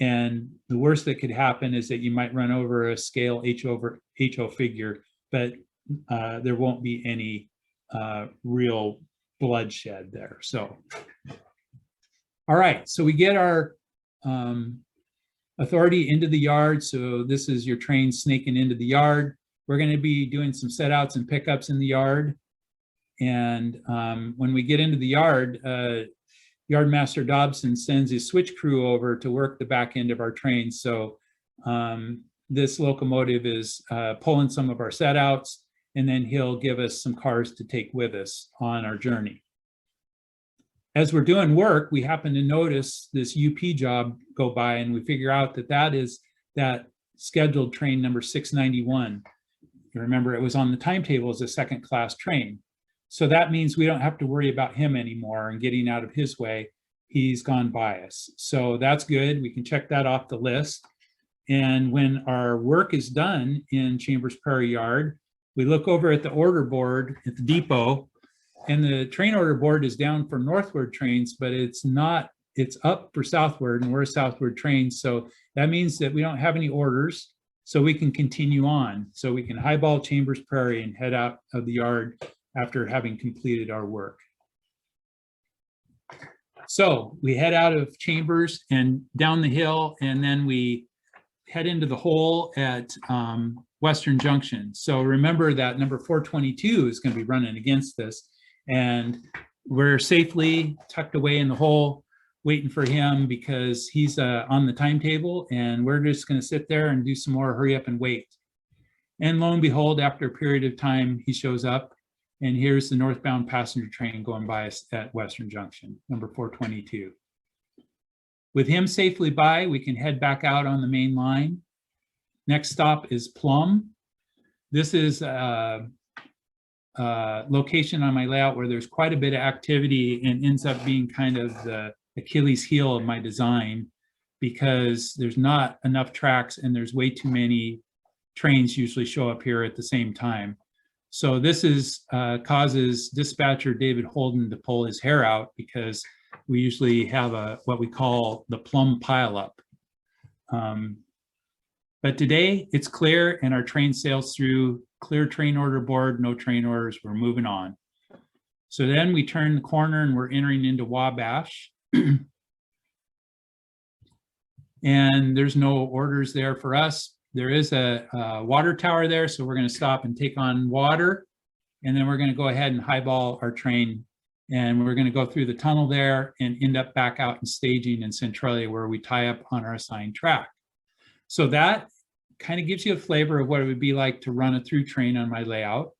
And the worst that could happen is that you might run over a scale HO figure, but there won't be any real bloodshed there. So, all right, so we get our authority into the yard. So this is your train snaking into the yard. We're going to be doing some set outs and pickups in the yard. And when we get into the yard, Yardmaster Dobson sends his switch crew over to work the back end of our train. So this locomotive is pulling some of our set outs, and then he'll give us some cars to take with us on our journey. As we're doing work, we happen to notice this UP job go by, and we figure out that that is that scheduled train number 691. You remember, it was on the timetable as a second class train. So that means we don't have to worry about him anymore and getting out of his way. He's gone by us. So that's good. We can check that off the list. And when our work is done in Chambers Prairie Yard, we look over at the order board at the depot, and the train order board is down for northward trains, but it's not, it's up for southward, and we're a southward train. So that means that we don't have any orders, so we can continue on. So we can highball Chambers Prairie and head out of the yard after having completed our work. So we head out of Chambers and down the hill, and then we head into the hole at Western Junction. So remember that number 422 is going to be running against this, and we're safely tucked away in the hole waiting for him because he's on the timetable, and we're just going to sit there and do some more hurry up and wait. And lo and behold, after a period of time, he shows up. And here's the northbound passenger train going by us at Western Junction, number 422. With him safely by, we can head back out on the main line. Next stop is Plum. This is a location on my layout where there's quite a bit of activity and ends up being kind of the Achilles heel of my design, because there's not enough tracks and there's way too many trains usually show up here at the same time. So this is causes dispatcher David Holden to pull his hair out, because we usually have what we call the plum pileup. But today it's clear, and our train sails through, clear train order board, no train orders, we're moving on. So then we turn the corner and we're entering into Wabash. And there's no orders there for us. There is a water tower there, so we're going to stop and take on water, and then we're going to go ahead and highball our train, and we're going to go through the tunnel there and end up back out in staging in Centralized, where we tie up on our assigned track. So that kind of gives you a flavor of what it would be like to run a through train on my layout.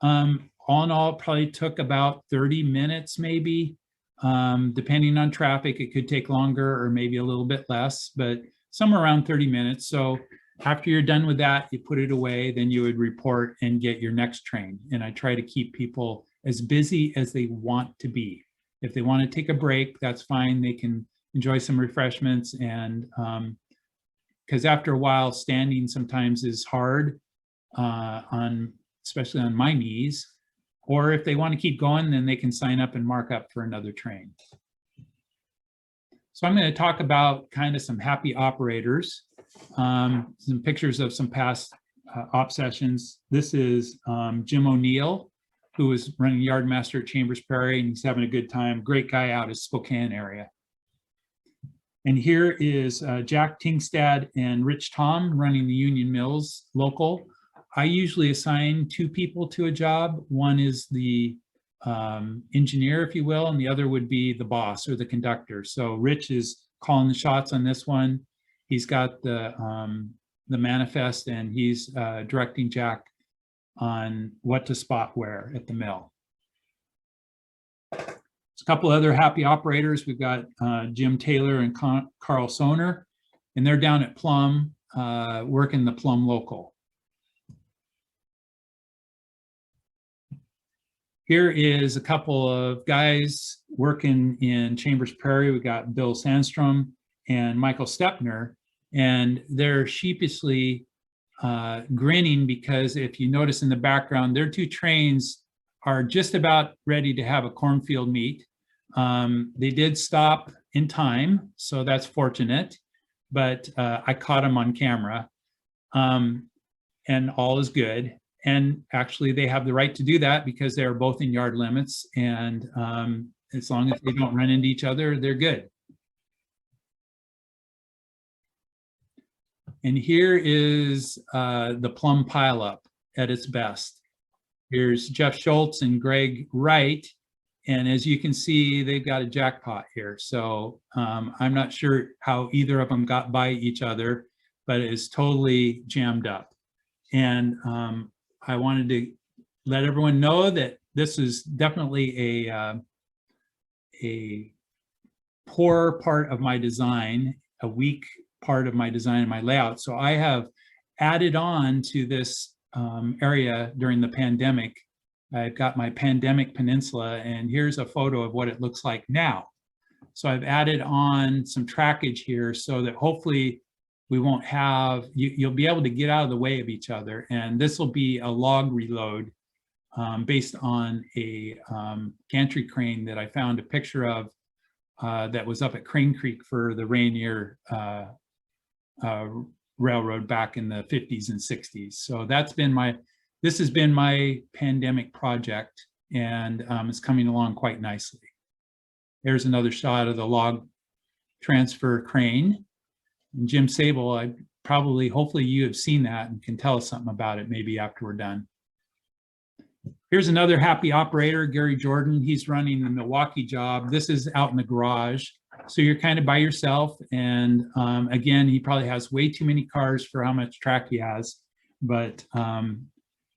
All in all, it probably took about 30 minutes maybe. Depending on traffic, it could take longer or maybe a little bit less, but somewhere around 30 minutes. So after you're done with that, you put it away, then you would report and get your next train. And I try to keep people as busy as they want to be. If they want to take a break, that's fine. They can enjoy some refreshments. And because after a while, standing sometimes is hard, especially on my knees. Or if they want to keep going, then they can sign up and mark up for another train. So I'm going to talk about kind of some happy operators. Some pictures of some past op sessions. This is Jim O'Neill, who was running Yardmaster at Chambers Prairie, and he's having a good time. Great guy out of Spokane area. And here is Jack Tingstad and Rich Tom running the Union Mills local. I usually assign two people to a job. One is the engineer, if you will, and the other would be the boss or the conductor. So Rich is calling the shots on this one. He's got the manifest, and he's directing Jack on what to spot where at the mill. There's a couple other happy operators. We've got Jim Taylor and Carl Soner, and they're down at Plum. working the Plum local. Here is a couple of guys working in Chambers Prairie. We got Bill Sandstrom and Michael Stepner, and they're sheepishly grinning because if you notice in the background, their two trains are just about ready to have a cornfield meet. They did stop in time, so that's fortunate, but I caught them on camera, and all is good. And actually they have the right to do that because they're both in yard limits, and as long as they don't run into each other, they're good. And here is the Plum pileup at its best. Here's Jeff Schultz and Greg Wright. And as you can see, they've got a jackpot here. So I'm not sure how either of them got by each other, but it's totally jammed up. And I wanted to let everyone know that this is definitely a poor part of my design, a weak part of my design and my layout. So I have added on to this area during the pandemic. I've got my pandemic peninsula, and here's a photo of what it looks like now. So I've added on some trackage here so that hopefully we won't have, you'll be able to get out of the way of each other. And this will be a log reload based on a gantry crane that I found a picture of that was up at Crane Creek for the Rainier Railroad back in the 50s and 60s. So that's been this has been my pandemic project, and it's coming along quite nicely. There's another shot of the log transfer crane. And Jim Sable, hopefully you have seen that and can tell us something about it maybe after we're done. Here's another happy operator, Gary Jordan. He's running the Milwaukee job. This is out in the garage. So you're kind of by yourself. And again, he probably has way too many cars for how much track he has, but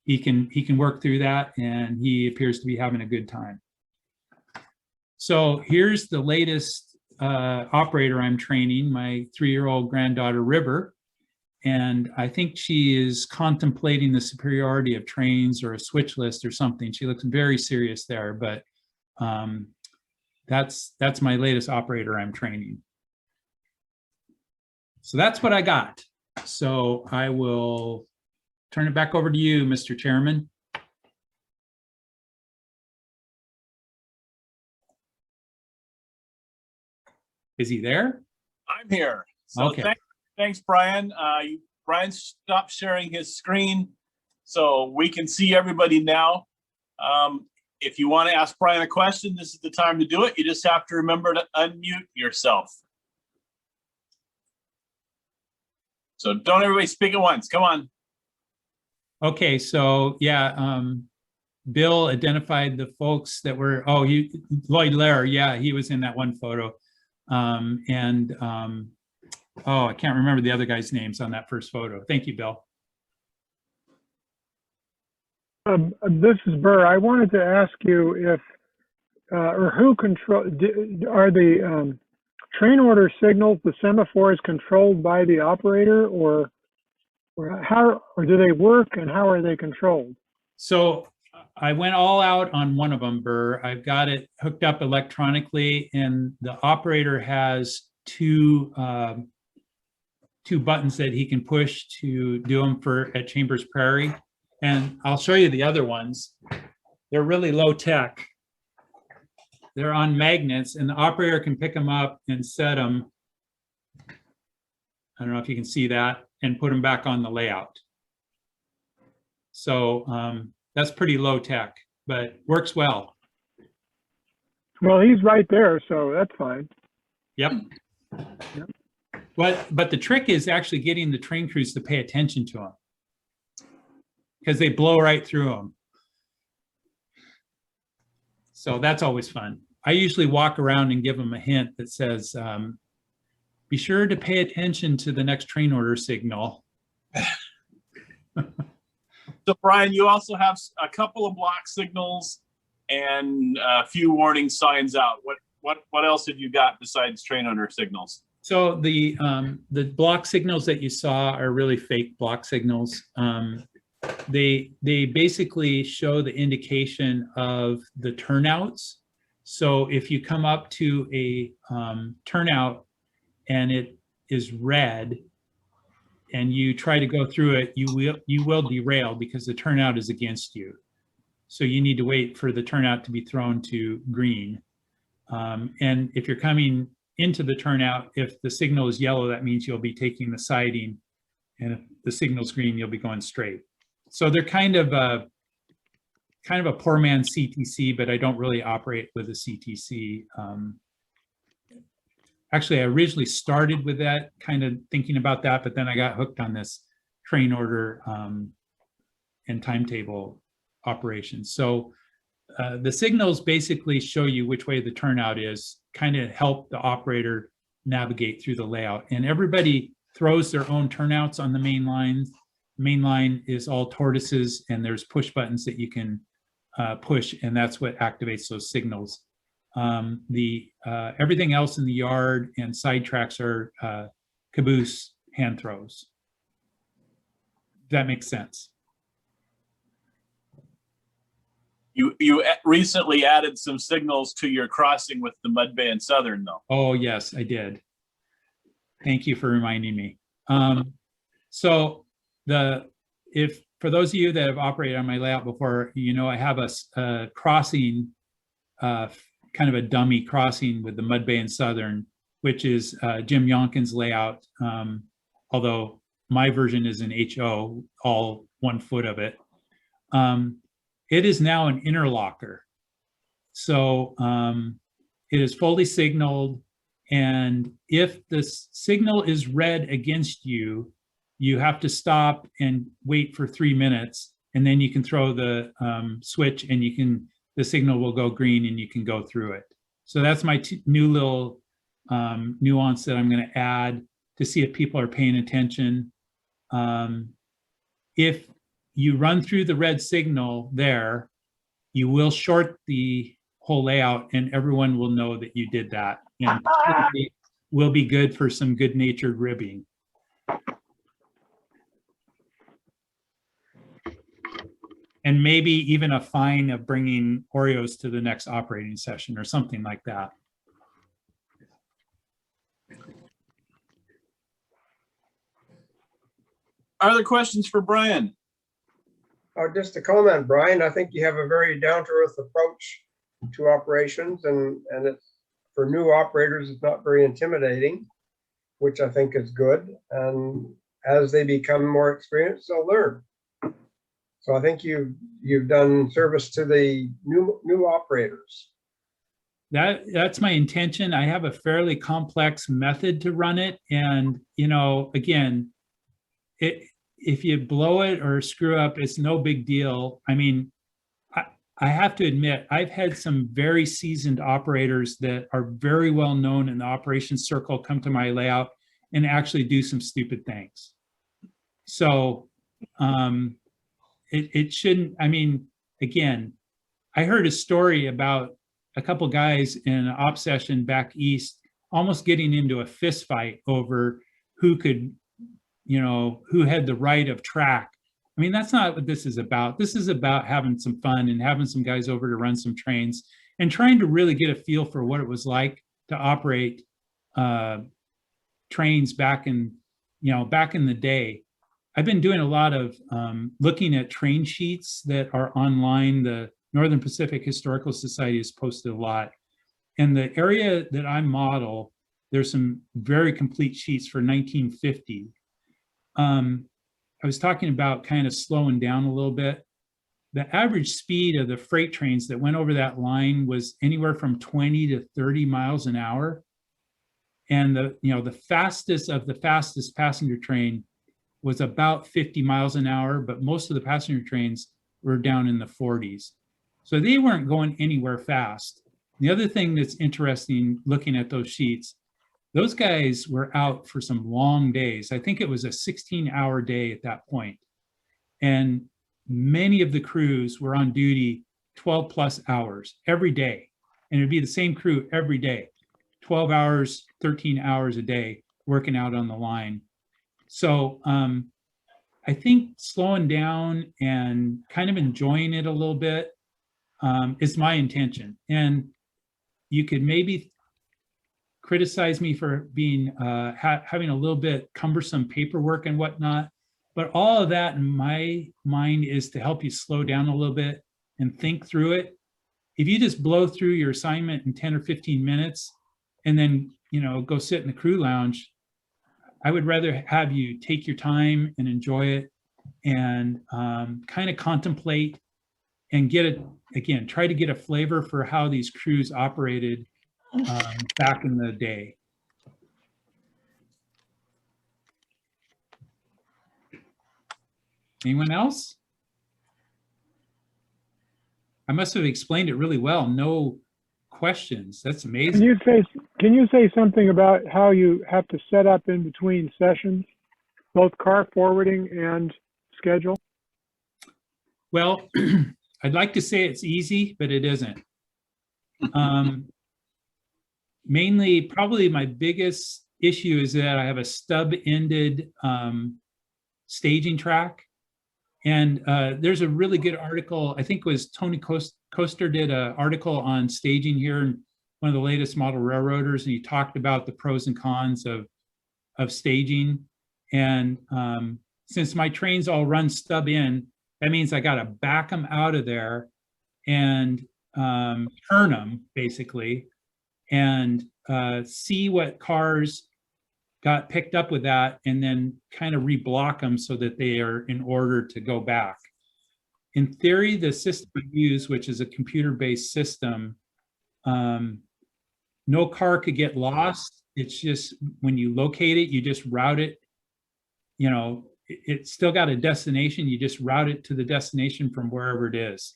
he can work through that, and he appears to be having a good time. So here's the latest operator I'm training, my 3-year-old granddaughter, River. And I think she is contemplating the superiority of trains or a switch list or something. She looks very serious there, but that's my latest operator I'm training. So that's what I got. So I will turn it back over to you, Mr. Chairman. Is he there? I'm here. So okay. Thanks, Brian. Brian stopped sharing his screen so we can see everybody now. If you want to ask Brian a question, this is the time to do it. You just have to remember to unmute yourself. So don't everybody speak at once. Come on. Okay, so yeah, Bill identified the folks that were, Lloyd Lair, yeah, he was in that one photo. I can't remember the other guys' names on that first photo. Thank you, Bill. This is Burr. I wanted to ask you if, or who are the train order signals, the semaphores controlled by the operator, or do they work, and how are they controlled? So I went all out on one of them, Burr. I've got it hooked up electronically, and the operator has two buttons that he can push to do them at Chambers Prairie. And I'll show you the other ones. They're really low tech. They're on magnets, and the operator can pick them up and set them. I don't know if you can see that, and put them back on the layout. So that's pretty low tech, but works well. Well, he's right there, so that's fine. Yep. But the trick is actually getting the train crews to pay attention to them, because they blow right through them. So that's always fun. I usually walk around and give them a hint that says, be sure to pay attention to the next train order signal. So Brian, you also have a couple of block signals and a few warning signs out. What else have you got besides train order signals? So the block signals that you saw are really fake block signals. They basically show the indication of the turnouts. So if you come up to a turnout and it is red, and you try to go through it, you will derail because the turnout is against you. So you need to wait for the turnout to be thrown to green. And if you're coming into the turnout, if the signal is yellow, that means you'll be taking the siding, and if the signal's green, you'll be going straight. So they're kind of a poor man's CTC, but I don't really operate with a CTC. Actually, I originally started with that, kind of thinking about that, but then I got hooked on this train order and timetable operations. So the signals basically show you which way the turnout is, kind of help the operator navigate through the layout. And everybody throws their own turnouts on the main lines. Main line is all tortoises, and there's push buttons that you can push, and that's what activates those signals. Everything else in the yard and side tracks are caboose hand throws. If that makes sense. You recently added some signals to your crossing with the Mud Bay and Southern, though. Oh, yes, I did. Thank you for reminding me. So for those of you that have operated on my layout before, you know I have a crossing, kind of a dummy crossing with the Mud Bay and Southern, which is Jim Yonkin's layout, although my version is an HO, all 1 foot of it. It is now an interlocker. So it is fully signaled, and if the signal is red against you, you have to stop and wait for 3 minutes, and then you can throw the switch, and the signal will go green and you can go through it. So that's my new little nuance that I'm going to add to see if people are paying attention. If you run through the red signal there, you will short the whole layout, and everyone will know that you did that. And it will be good for some good-natured ribbing. And maybe even a fine of bringing Oreos to the next operating session or something like that. Are there questions for Brian? Just a comment, Brian. I think you have a very down-to-earth approach to operations, and it's, for new operators, it's not very intimidating, which I think is good. And as they become more experienced, they'll learn. So I think you've done service to the new operators. That's my intention. I have a fairly complex method to run it, and again, if you blow it or screw up, it's no big deal. I mean, I have to admit, I've had some very seasoned operators that are very well known in the operations circle come to my layout and actually do some stupid things. So it shouldn't, I mean, again, I heard a story about a couple guys in an op session back east almost getting into a fist fight over who could, who had the right of track. I mean, that's not what this is about. This is about having some fun and having some guys over to run some trains and trying to really get a feel for what it was like to operate trains back in the day. I've been doing a lot of looking at train sheets that are online. The Northern Pacific Historical Society has posted a lot. And the area that I model, there's some very complete sheets for 1950. I was talking about kind of slowing down a little bit. The average speed of the freight trains that went over that line was anywhere from 20 to 30 miles an hour. And the fastest of the fastest passenger train was about 50 miles an hour, but most of the passenger trains were down in the 40s. So they weren't going anywhere fast. The other thing that's interesting looking at those sheets, those guys were out for some long days. I think it was a 16-hour day at that point. And many of the crews were on duty 12 plus hours every day. And it'd be the same crew every day, 12 hours, 13 hours a day working out on the line. So I think slowing down and kind of enjoying it a little bit is my intention. And you could maybe criticize me for being having a little bit cumbersome paperwork and whatnot, but all of that in my mind is to help you slow down a little bit and think through it. If you just blow through your assignment in 10 or 15 minutes and then, you know, go sit in the crew lounge, I would rather have you take your time and enjoy it and kind of contemplate and get it, again, try to get a flavor for how these crews operated back in the day. Anyone else? I must have explained it really well. No questions. That's amazing. Can you say something about how you have to set up in between sessions, both car forwarding and schedule? Well, I'd like to say it's easy, but it isn't. Mainly, probably my biggest issue is that I have a stub-ended staging track. And there's a really good article, I think it was Tony Coaster did an article on staging here in one of the latest model railroaders, and he talked about the pros and cons of staging. And since my trains all run stub in, that means I got to back them out of there and turn them basically, and see what cars got picked up with that, and then kind of reblock them so that they are in order to go back. In theory, the system I use, which is a computer-based system, no car could get lost. It's just when you locate it, you just route it. You know, it's still got a destination. You just route it to the destination from wherever it is.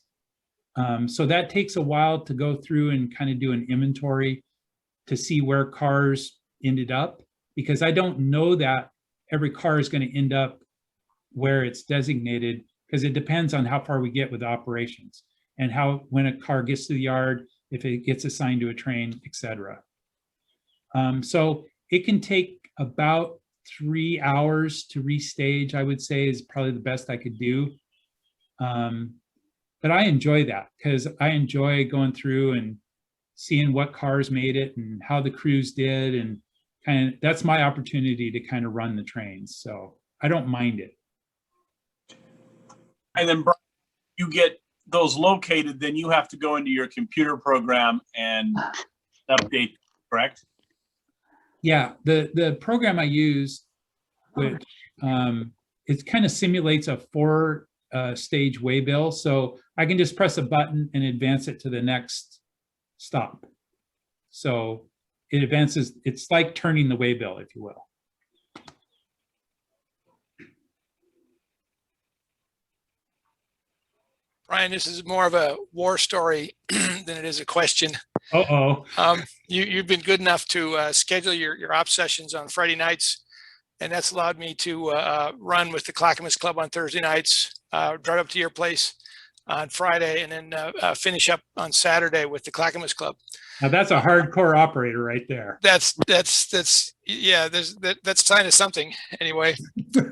So that takes a while to go through and kind of do an inventory to see where cars ended up, because I don't know that every car is going to end up where it's designated, because it depends on how far we get with operations and how, when a car gets to the yard, if it gets assigned to a train, etc. So it can take about 3 hours to restage, I would say, is probably the best I could do. But I enjoy that because I enjoy going through and seeing what cars made it and how the crews did, and kind of that's my opportunity to kind of run the trains. So I don't mind it. And then Brian, you get those located, then you have to go into your computer program and update, correct? Yeah, the program I use, which it kind of simulates a 4-stage waybill, so I can just press a button and advance it to the next stop. So it advances. It's like turning the waybill, if you will. Brian, this is more of a war story than it is a question. Uh-oh. You've been good enough to schedule your op sessions on Friday nights, and that's allowed me to run with the Clackamas Club on Thursday nights, drive up to your place on Friday, and then finish up on Saturday with the Clackamas Club. Now that's a hardcore operator right there. That's yeah. That's a sign of something anyway.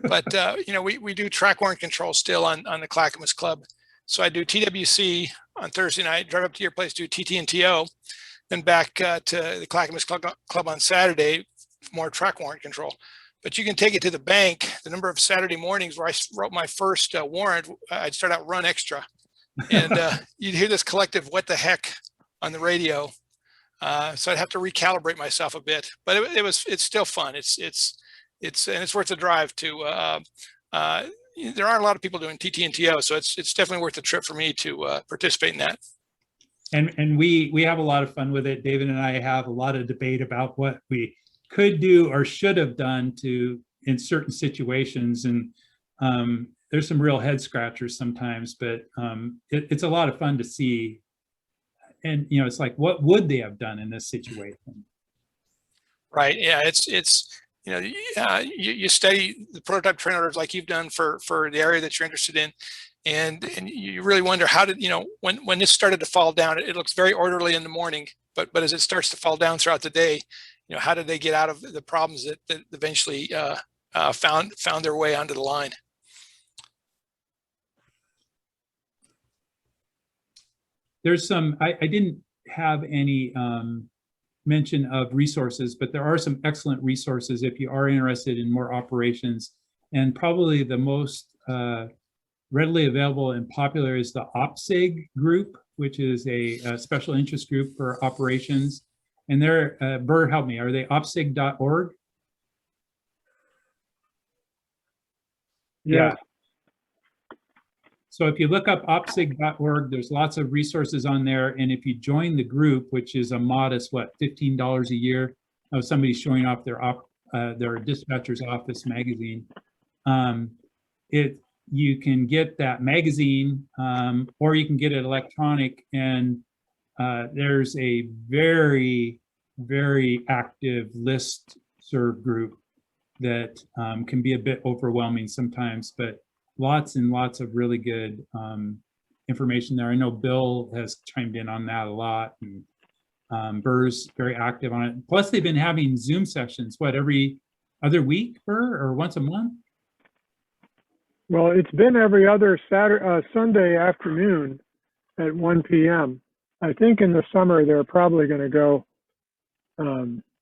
But you know, we do track warrant control still on the Clackamas Club. So I do TWC on Thursday night, drive up to your place, do TT&TO, then back to the Clackamas Club on Saturday, more track warrant control. But you can take it to the bank. The number of Saturday mornings where I wrote my first warrant, I'd start out run extra. And you'd hear this collective "what the heck" on the radio. So I'd have to recalibrate myself a bit, but it's still fun. It's worth the drive to. There aren't a lot of people doing TT&TO, so it's definitely worth the trip for me to participate in that. And we have a lot of fun with it. David and I have a lot of debate about what we could do or should have done in certain situations, and there's some real head scratchers sometimes, but it's a lot of fun to see. And you know, it's like, what would they have done in this situation? Right. Yeah. It's you know, you study the prototype train orders like you've done for the area that you're interested in, and you really wonder how did, you know, when this started to fall down, it looks very orderly in the morning, but as it starts to fall down throughout the day, how did they get out of the problems that eventually found their way onto the line? There's some, I didn't have any mention of resources, but there are some excellent resources if you are interested in more operations. And probably the most readily available and popular is the OPSIG group, which is a special interest group for operations. And they're, Burr, help me, are they opsig.org? Yeah. So if you look up opsig.org, there's lots of resources on there. And if you join the group, which is a modest, what, $15 a year, of somebody showing off their dispatcher's office magazine, you can get that magazine, or you can get it electronic. And there's a very, very active listserv group that can be a bit overwhelming sometimes, but lots and lots of really good information there. I know Bill has chimed in on that a lot, and Burr's very active on it. Plus, they've been having Zoom sessions, what, every other week, Burr, or once a month? Well, it's been every other Sunday afternoon at 1 p.m. I think in the summer they're probably going to go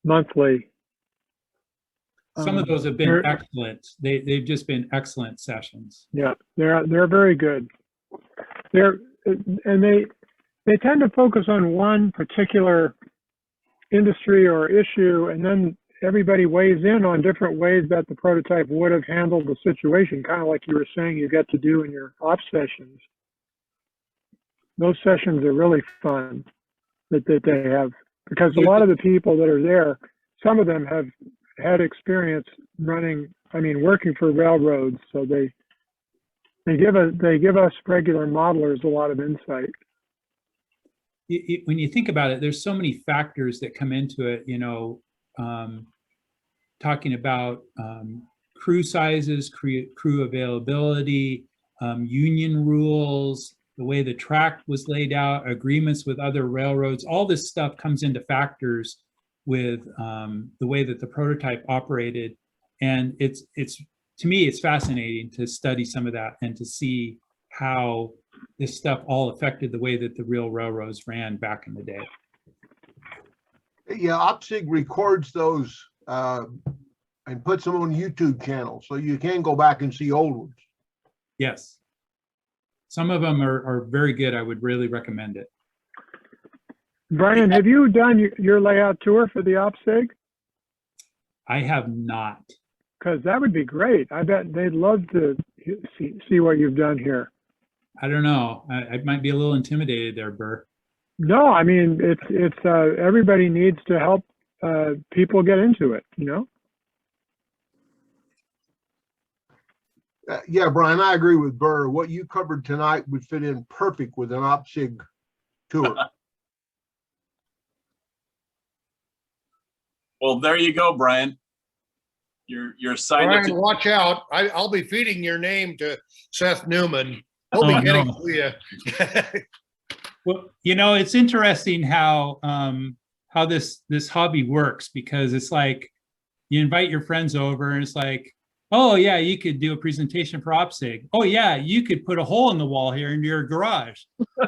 monthly. Some of those have been excellent. They've just been excellent sessions. Yeah, they're very good. They tend to focus on one particular industry or issue, and then everybody weighs in on different ways that the prototype would have handled the situation, kind of like you were saying you get to do in your ops sessions. Those sessions are really fun that they have, because a lot of the people that are there, some of them have had experience working for railroads, so they give us regular modelers a lot of insight. When you think about it, there's so many factors that come into it, talking about crew sizes, crew availability, union rules, the way the track was laid out, agreements with other railroads, all this stuff comes into factors with the way that the prototype operated. And it's to me, it's fascinating to study some of that and to see how this stuff all affected the way that the real railroads ran back in the day. Yeah, OPSIG records those and puts them on YouTube channel, so you can go back and see old ones. Yes. Some of them are very good. I would really recommend it. Brian, have you done your layout tour for the OPSIG? I have not. Because that would be great. I bet they'd love to see what you've done here. I don't know. I might be a little intimidated there, Burr. No, I mean, it's everybody needs to help people get into it, Yeah, Brian, I agree with Burr. What you covered tonight would fit in perfect with an OPSIG tour. Well, there you go, Brian. You're signed up. Brian, watch out. I'll be feeding your name to Seth Newman. He'll be getting to you. Well, it's interesting how this hobby works, because it's like you invite your friends over and it's like, oh yeah, you could do a presentation for OPSIG. Oh yeah, you could put a hole in the wall here into your garage.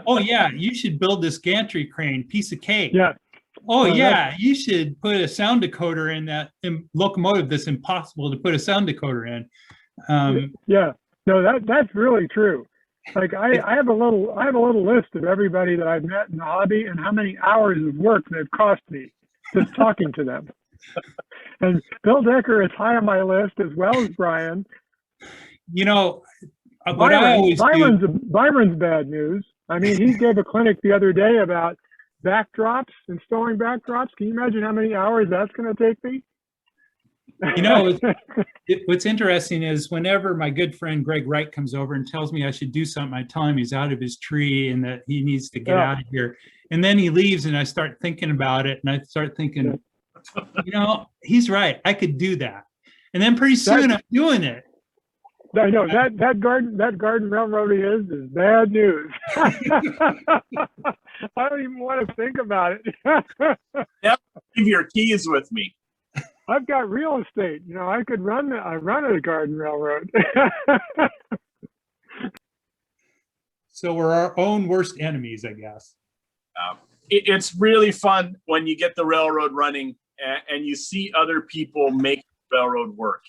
Oh yeah, you should build this gantry crane, piece of cake. Yeah. Oh yeah, you should put a sound decoder in that locomotive that's impossible to put a sound decoder in. Yeah, no, that's really true. Like I have a little list of everybody that I've met in the hobby and how many hours of work they've cost me just talking to them. And Bill Decker is high on my list, as well as Brian. What I always do. Byron's bad news. I mean, he gave a clinic the other day about backdrops, installing backdrops. Can you imagine how many hours that's going to take me? What's interesting is whenever my good friend Greg Wright comes over and tells me I should do something, I tell him he's out of his tree and that he needs to get out of here. And then he leaves and I start thinking about it, and I start thinking, he's right. I could do that. And then pretty soon I'm doing it. I know that garden railroad is bad news. I don't even want to think about it. Leave your keys with me. I've got real estate. You know, I could run. I run a garden railroad. So we're our own worst enemies, I guess. It's really fun when you get the railroad running and you see other people make the railroad work.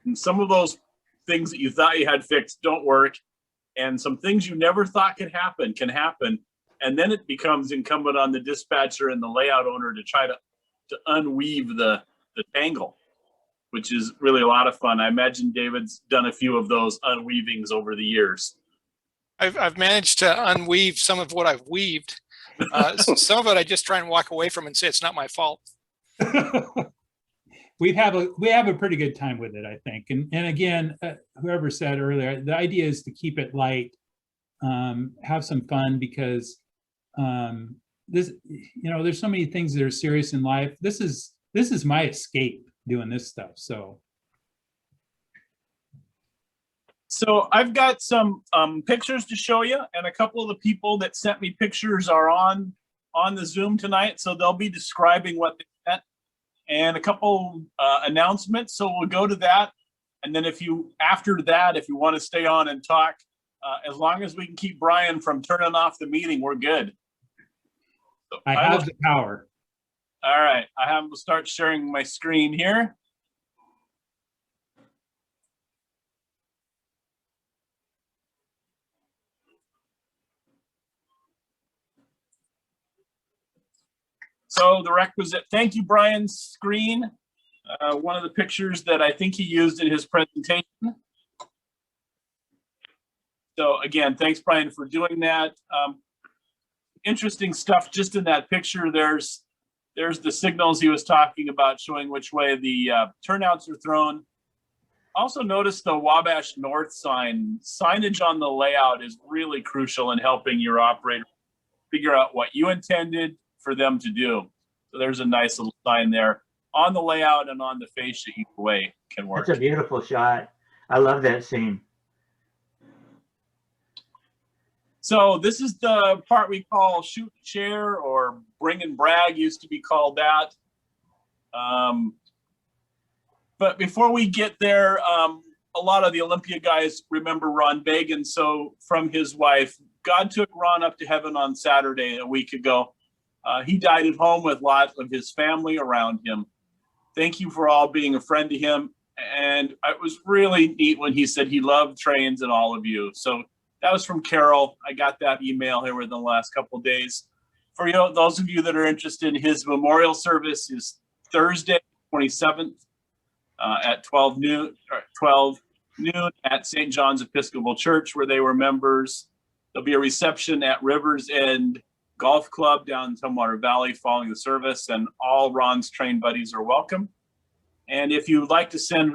And some of those things that you thought you had fixed don't work. And some things you never thought could happen can happen. And then it becomes incumbent on the dispatcher and the layout owner to try to unweave the tangle, which is really a lot of fun. I imagine David's done a few of those unweavings over the years. I've managed to unweave some of what I've weaved. Some of it I just try and walk away from and say it's not my fault. We have a pretty good time with it, I think. And again, whoever said earlier, the idea is to keep it light, have some fun, because this, you know, there's so many things that are serious in life. This is my escape doing this stuff. So I've got some pictures to show you, and a couple of the people that sent me pictures are on the Zoom tonight, so they'll be describing what they sent, and a couple announcements. So we'll go to that, and then after that, if you want to stay on and talk, as long as we can keep Brian from turning off the meeting, we're good. So I have the power. All right, I have to start sharing my screen here. So the requisite, thank you, Brian's screen. One of the pictures that I think he used in his presentation. So again, thanks, Brian, for doing that. Interesting stuff just in that picture. There's the signals he was talking about, showing which way the turnouts are thrown. Also notice the Wabash North sign. Signage on the layout is really crucial in helping your operator figure out what you intended for them to do. So there's a nice little sign there on the layout and on the face sheet. Either way can work. That's a beautiful shot. I love that scene. So this is the part we call shoot chair, or bring and brag used to be called that. But before we get there, a lot of the Olympia guys remember Ron Bagan. So from his wife, God took Ron up to heaven on Saturday a week ago. He died at home with lots of his family around him. Thank you for all being a friend to him. And it was really neat when he said he loved trains and all of you. So that was from Carol. I got that email here within the last couple of days. For those of you that are interested, his memorial service is Thursday, 27th at 12 noon at St. John's Episcopal Church, where they were members. There'll be a reception at Rivers End Golf Club down in Tumwater Valley following the service, and all Ron's train buddies are welcome. And if you'd like to send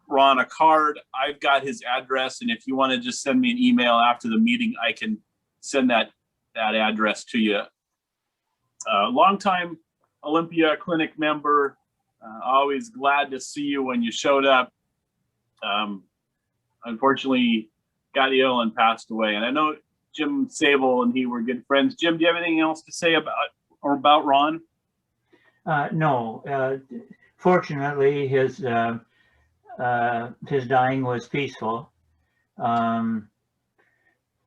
Ron a card, I've got his address, and if you want to just send me an email after the meeting, I can send that address to you. Longtime Olympia Clinic member, always glad to see you when you showed up. Unfortunately, got ill and passed away, and I know Jim Sable and he were good friends. Jim, do you have anything else to say about Ron? No. Fortunately, his dying was peaceful.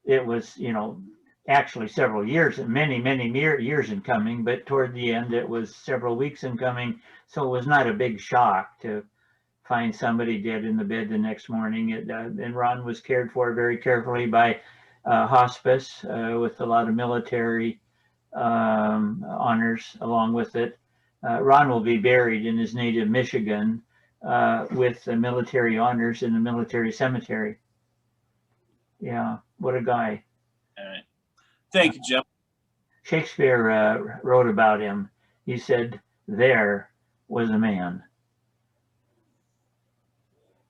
It was, actually several years, many years in coming, but toward the end, it was several weeks in coming. So it was not a big shock to find somebody dead in the bed the next morning. And Ron was cared for very carefully by hospice with a lot of military honors along with it. Ron will be buried in his native Michigan with the military honors in the military cemetery. Yeah, what a guy. All right. Thank you, Jim. Shakespeare wrote about him. He said, "There was a man."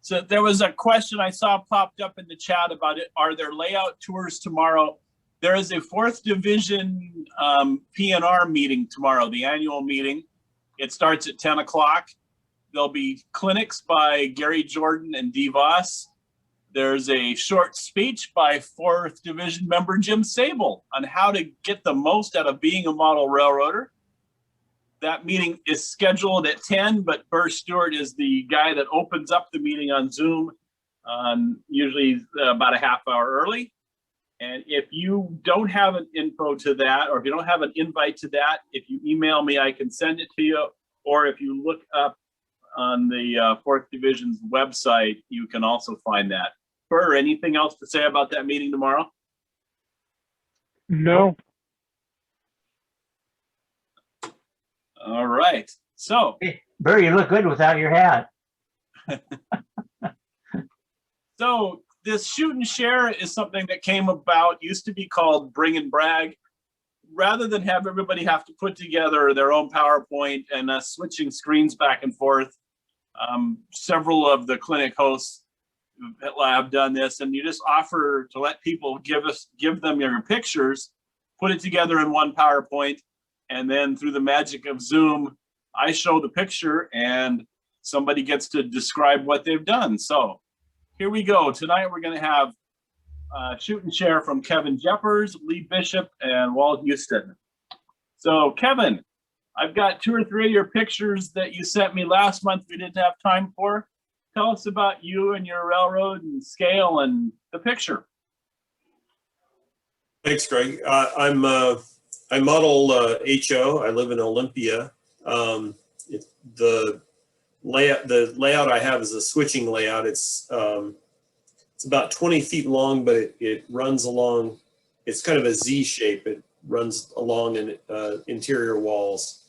So there was a question I saw popped up in the chat about it. Are there layout tours tomorrow? There is a 4th Division PNR meeting tomorrow, the annual meeting. It starts at 10 o'clock. There'll be clinics by Gary Jordan and Dee Voss. There's a short speech by 4th Division member Jim Sable on how to get the most out of being a model railroader. That meeting is scheduled at 10, but Burr Stewart is the guy that opens up the meeting on Zoom, usually about a half hour early. And if you don't have an info to that, or if you don't have an invite to that, if you email me, I can send it to you. Or if you look up on the 4th Division's website, you can also find that. Burr, anything else to say about that meeting tomorrow? No. All right. So, Hey, Burr, you look good without your hat. so this shoot and share is something that came about, used to be called bring and brag. Rather than have everybody have to put together their own PowerPoint and switching screens back and forth, several of the clinic hosts have done this, and you just offer to let people give them your pictures, put it together in one PowerPoint, and then through the magic of Zoom, I show the picture and somebody gets to describe what they've done. So here we go. Tonight we're going to have shoot and share from Kevin Jeppers, Lee Bishop, and Walt Houston. So Kevin, I've got 2 or 3 of your pictures that you sent me last month we didn't have time for. Tell us about you and your railroad and scale and the picture. Thanks, Greg. I model HO. I live in Olympia. The layout I have is a switching layout. It's about 20 feet long, but it runs along. It's kind of a Z shape. It runs along in interior walls.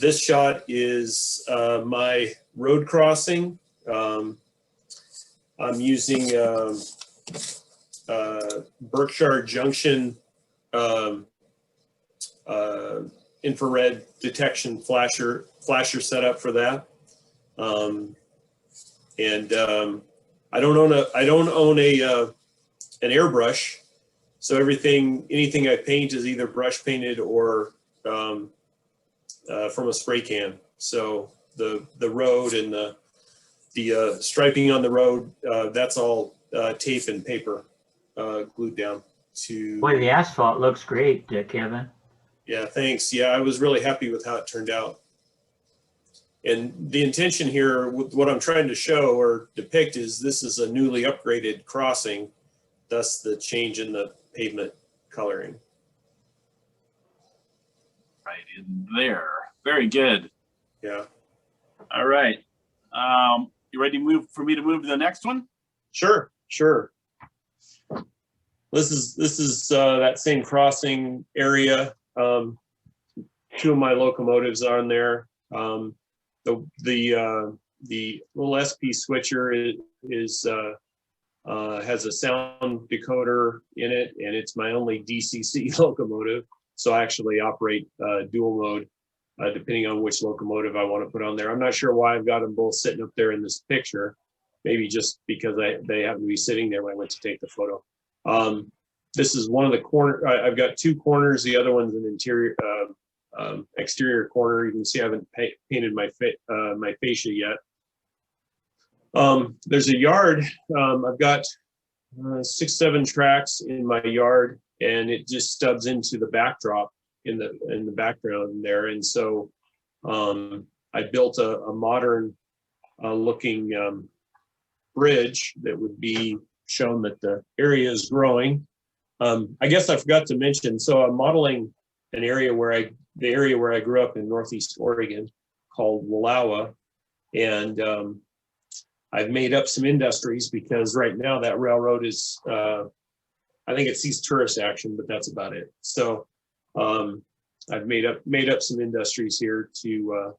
This shot is my road crossing. I'm using Berkshire Junction infrared detection flasher setup for that. I don't own an airbrush, so anything I paint is either brush painted or from a spray can. So the road and the striping on the road, that's all tape and paper glued down to. Boy, the asphalt looks great, Kevin. Yeah, thanks. Yeah, I was really happy with how it turned out. And the intention here, what I'm trying to show or depict is this is a newly upgraded crossing, thus the change in the pavement coloring. Right in there. Very good. Yeah. All right. You ready for me to move to the next one? Sure. This is that same crossing area. 2 of my locomotives are on there. The little SP switcher has a sound decoder in it, and it's my only DCC locomotive. So I actually operate dual mode depending on which locomotive I want to put on there. I'm not sure why I've got them both sitting up there in this picture. Maybe just because they happen to be sitting there when I went to take the photo. This is one of the corner. I've got 2 corners. The other one's an interior. Exterior corner. You can see I haven't painted my fascia yet. There's a yard. I've got 6-7 tracks in my yard, and it just stubs into the backdrop in the background there. And so I built a modern looking bridge that would be shown that the area is growing. I guess I forgot to mention. So I'm modeling an area the area where I grew up in Northeast Oregon called Wallowa. And I've made up some industries because right now that railroad is, I think it sees tourist action, but that's about it. So I've made up some industries here to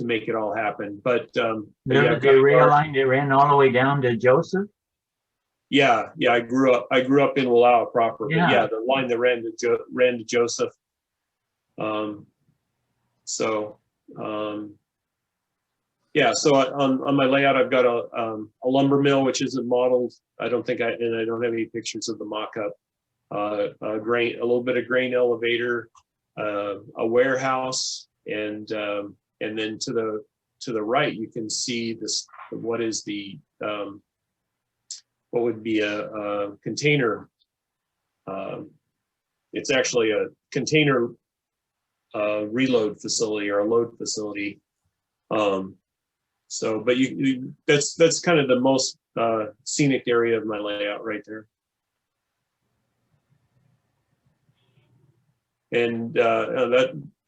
make it all happen. But they realigned it, ran all the way down to Joseph. Yeah. I grew up in Wallowa proper. Yeah. But yeah, the line that ran to Joseph. Yeah, so on my layout, I've got a lumber mill, which isn't modeled. I don't have any pictures of the mock-up. A little bit of grain elevator, a warehouse, and then to the right, you can see what is the what would be a container. It's actually a container reload facility or a load facility. So, but that's kind of the most scenic area of my layout right there. And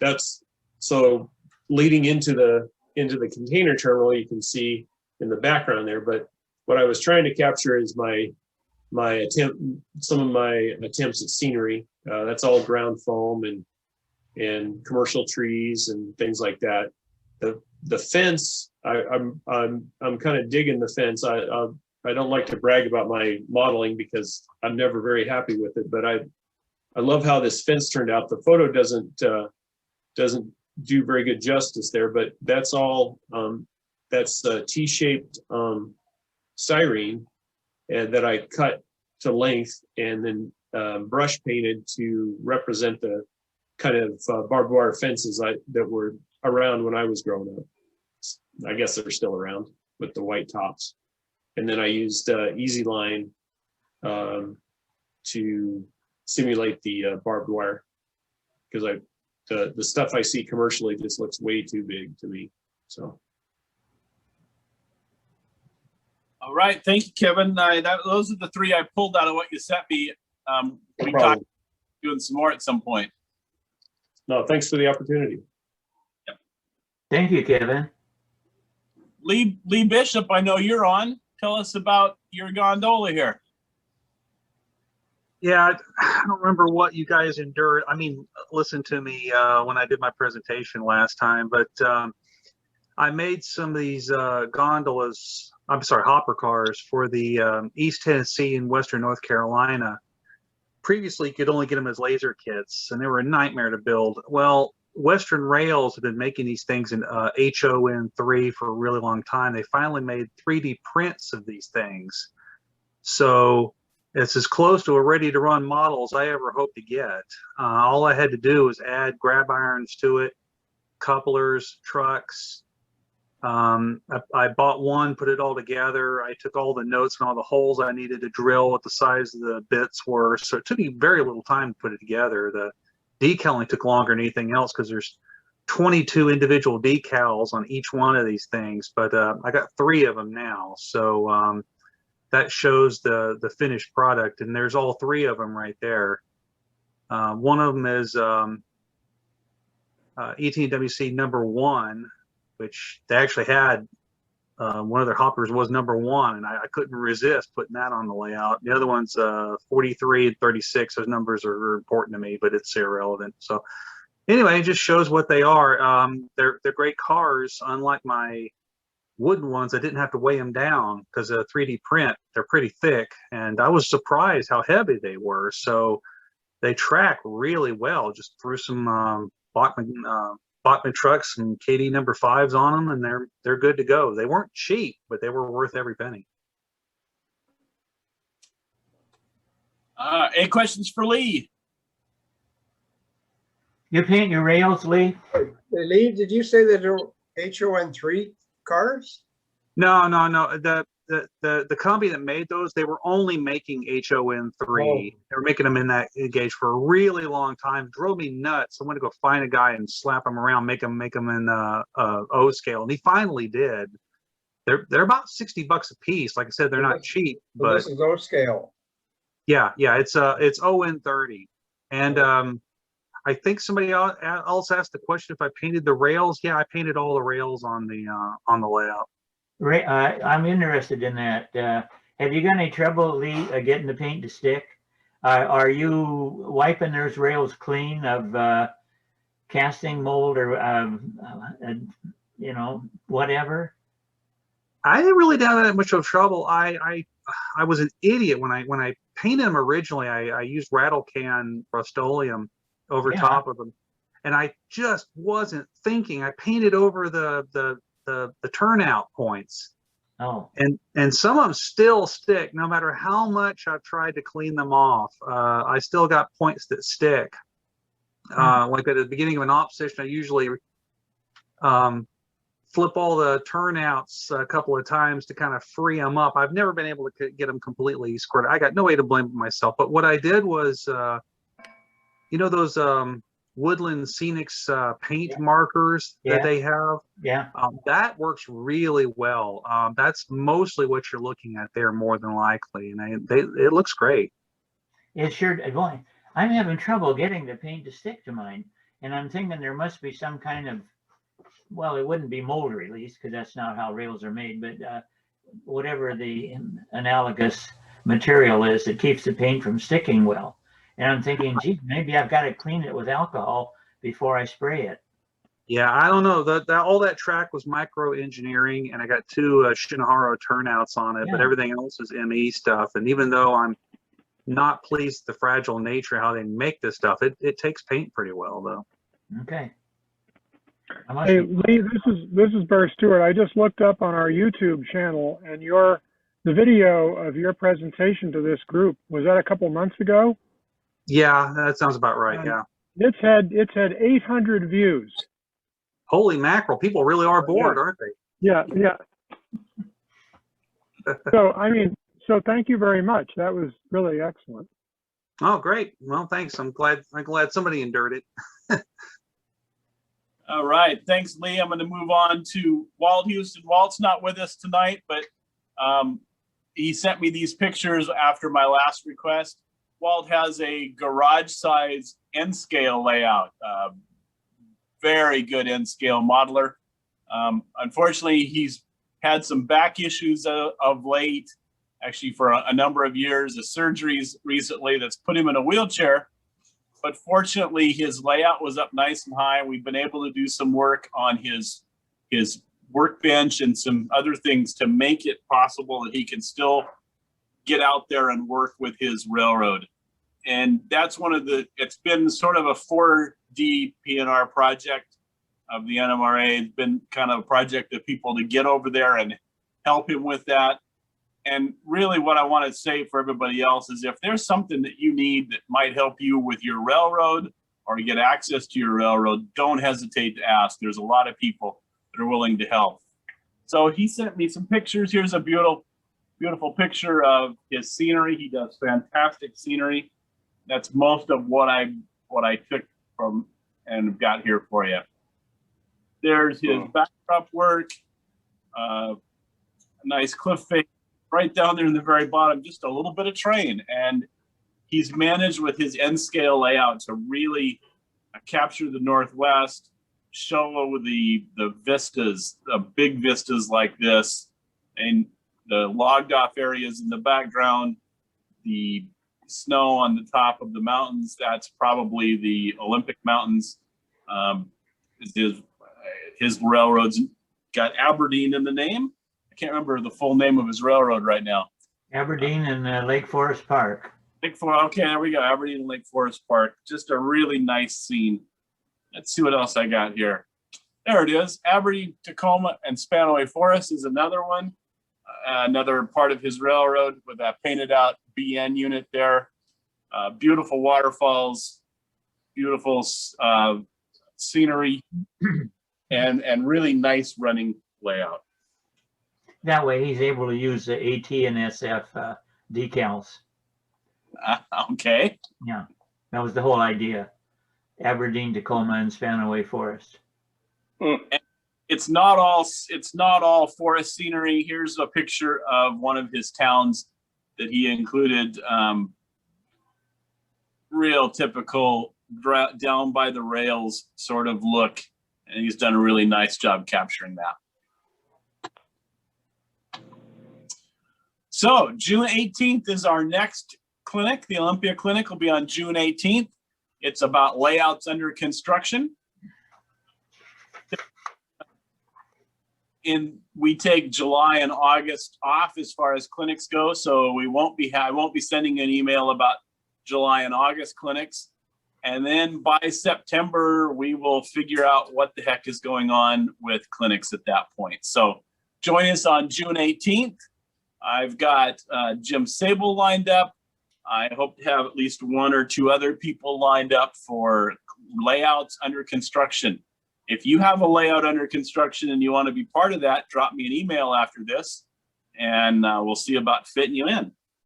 that's so leading into the container terminal, you can see in the background there. But what I was trying to capture is some of my attempts at scenery. That's all ground foam and commercial trees and things like that. The fence, I'm kind of digging the fence. I don't like to brag about my modeling because I'm never very happy with it, but I love how this fence turned out. The photo doesn't do very good justice there, but that's all that's a T-shaped styrene and that I cut to length and then brush painted to represent the kind of barbed wire fences that were around when I was growing up. I guess they're still around with the white tops. And then I used Easy Line to simulate the barbed wire because the stuff I see commercially just looks way too big to me. So. All right, thank you, Kevin. Those are the three I pulled out of what you sent me. We talked about doing some more at some point. No, thanks for the opportunity. Yep. Thank you, Kevin. Lee Bishop, I know you're on. Tell us about your gondola here. Yeah, I don't remember what you guys endured. I mean, listen to me when I did my presentation last time, but I made some of these gondolas, I'm sorry, hopper cars for the East Tennessee and Western North Carolina. Previously, you could only get them as laser kits, and they were a nightmare to build. Well, Western Rails have been making these things in HON3 for a really long time. They finally made 3D prints of these things. So it's as close to a ready-to-run model as I ever hope to get. All I had to do was add grab irons to it, couplers, trucks. I bought one, put it all together. I took all the notes and all the holes I needed to drill, what the size of the bits were. So it took me very little time to put it together. The decaling took longer than anything else because there's 22 individual decals on each one of these things. But I got 3 of them now. So that shows the finished product, and there's all 3 of them right there. One of them is ET&WC #1, which they actually had. One of their hoppers was #1, and I couldn't resist putting that on the layout. The other one's 43 and 36. Those numbers are important to me, but it's irrelevant. So anyway, it just shows what they are. They're great cars, unlike my wooden ones. I didn't have to weigh them down because a 3D print, they're pretty thick, and I was surprised how heavy they were. So they track really well. Just threw some Bachmann trucks and KD #5s on them, and they're good to go. They weren't cheap, but they were worth every penny. Any questions for Lee? You paint your rails, Lee? Lee, did you say that they're HON3 cars? No. The company that made those, they were only making HON3. Oh. They were making them in that gauge for a really long time. It drove me nuts. I wanted to go find a guy and slap them around, make them in O scale, and he finally did. They're about $60 a piece. Like I said, they're not cheap, but this is O scale. Yeah, it's ON30, and I think somebody else asked the question if I painted the rails. Yeah, I painted all the rails on the layout. I'm interested in that. Have you got any trouble, Lee, getting the paint to stick? Are you wiping those rails clean of casting mold or whatever? I didn't really have that much of trouble. I was an idiot when I painted them originally. I used rattle can Rust-Oleum over top of them, and I just wasn't thinking. I painted over the turnout points. Oh. And some of them still stick no matter how much I've tried to clean them off. I still got points that stick. Like at the beginning of an op session, I usually flip all the turnouts a couple of times to kind of free them up. I've never been able to get them completely squared. I got no way to blame myself. But what I did was, you know, those Woodland Scenics paint markers that they have? Yeah. That works really well. That's mostly what you're looking at there more than likely. And it looks great. It sure, boy, I'm having trouble getting the paint to stick to mine. And I'm thinking there must be some kind of, well, it wouldn't be mold release because that's not how rails are made, but whatever the analogous material is that keeps the paint from sticking well. And I'm thinking, gee, maybe I've got to clean it with alcohol before I spray it. Yeah, I don't know. All that track was micro engineering, and I got 2 Shinohara turnouts on it, but everything else is ME stuff. And even though I'm not pleased with the fragile nature of how they make this stuff, it takes paint pretty well, though. Okay. Hey, Lee, this is Burr Stewart. I just looked up on our YouTube channel, and the video of your presentation to this group, was that a couple months ago? Yeah, that sounds about right. Yeah. It's had 800 views. Holy mackerel! People really are bored, aren't they? Yeah, yeah. So thank you very much. That was really excellent. Oh, great. Well, thanks. I'm glad somebody endured it. All right. Thanks, Lee. I'm going to move on to Walt Houston. Walt's not with us tonight, but he sent me these pictures after my last request. Walt has a garage-size N-scale layout. Very good N-scale modeler. Unfortunately, he's had some back issues of late, actually for a number of years, the surgeries recently that's put him in a wheelchair. But fortunately, his layout was up nice and high. We've been able to do some work on his workbench and some other things to make it possible that he can still get out there and work with his railroad. And that's it's been sort of a 4D PNR project of the NMRA. It's been kind of a project of people to get over there and help him with that. And really what I want to say for everybody else is if there's something that you need that might help you with your railroad or get access to your railroad, don't hesitate to ask. There's a lot of people that are willing to help. So he sent me some pictures. Here's a beautiful picture of his scenery. He does fantastic scenery. That's most of what I took from and got here for you. There's his backdrop work, a nice cliff face. Right down there in the very bottom, just a little bit of train. And he's managed with his N-scale layout to really capture the Northwest, show the vistas, the big vistas like this, and the logged off areas in the background, the snow on the top of the mountains. That's probably the Olympic Mountains. His railroad's got Aberdeen in the name. I can't remember the full name of his railroad right now. Aberdeen and Lake Forest Park. Okay, there we go. Aberdeen and Lake Forest Park. Just a really nice scene. Let's see what else I got here. There it is. Aberdeen, Tacoma, and Spanaway Forest is another one. Another part of his railroad with that painted out BN unit there. Beautiful waterfalls, beautiful scenery, and really nice running layout. That way he's able to use the AT and SF decals. Okay. Yeah, that was the whole idea. Aberdeen, Tacoma, and Spanaway Forest. It's not all forest scenery. Here's a picture of one of his towns that he included. Real typical down by the rails sort of look, and he's done a really nice job capturing that. So June 18th is our next clinic. The Olympia Clinic will be on June 18th. It's about layouts under construction. We take July and August off as far as clinics go, so I won't be sending an email about July and August clinics. And then by September, we will figure out what the heck is going on with clinics at that point. So join us on June 18th. I've got Jim Sable lined up. I hope to have at least 1 or 2 other people lined up for layouts under construction If you have a layout under construction and you want to be part of that, drop me an email after this, and we'll see about fitting you in.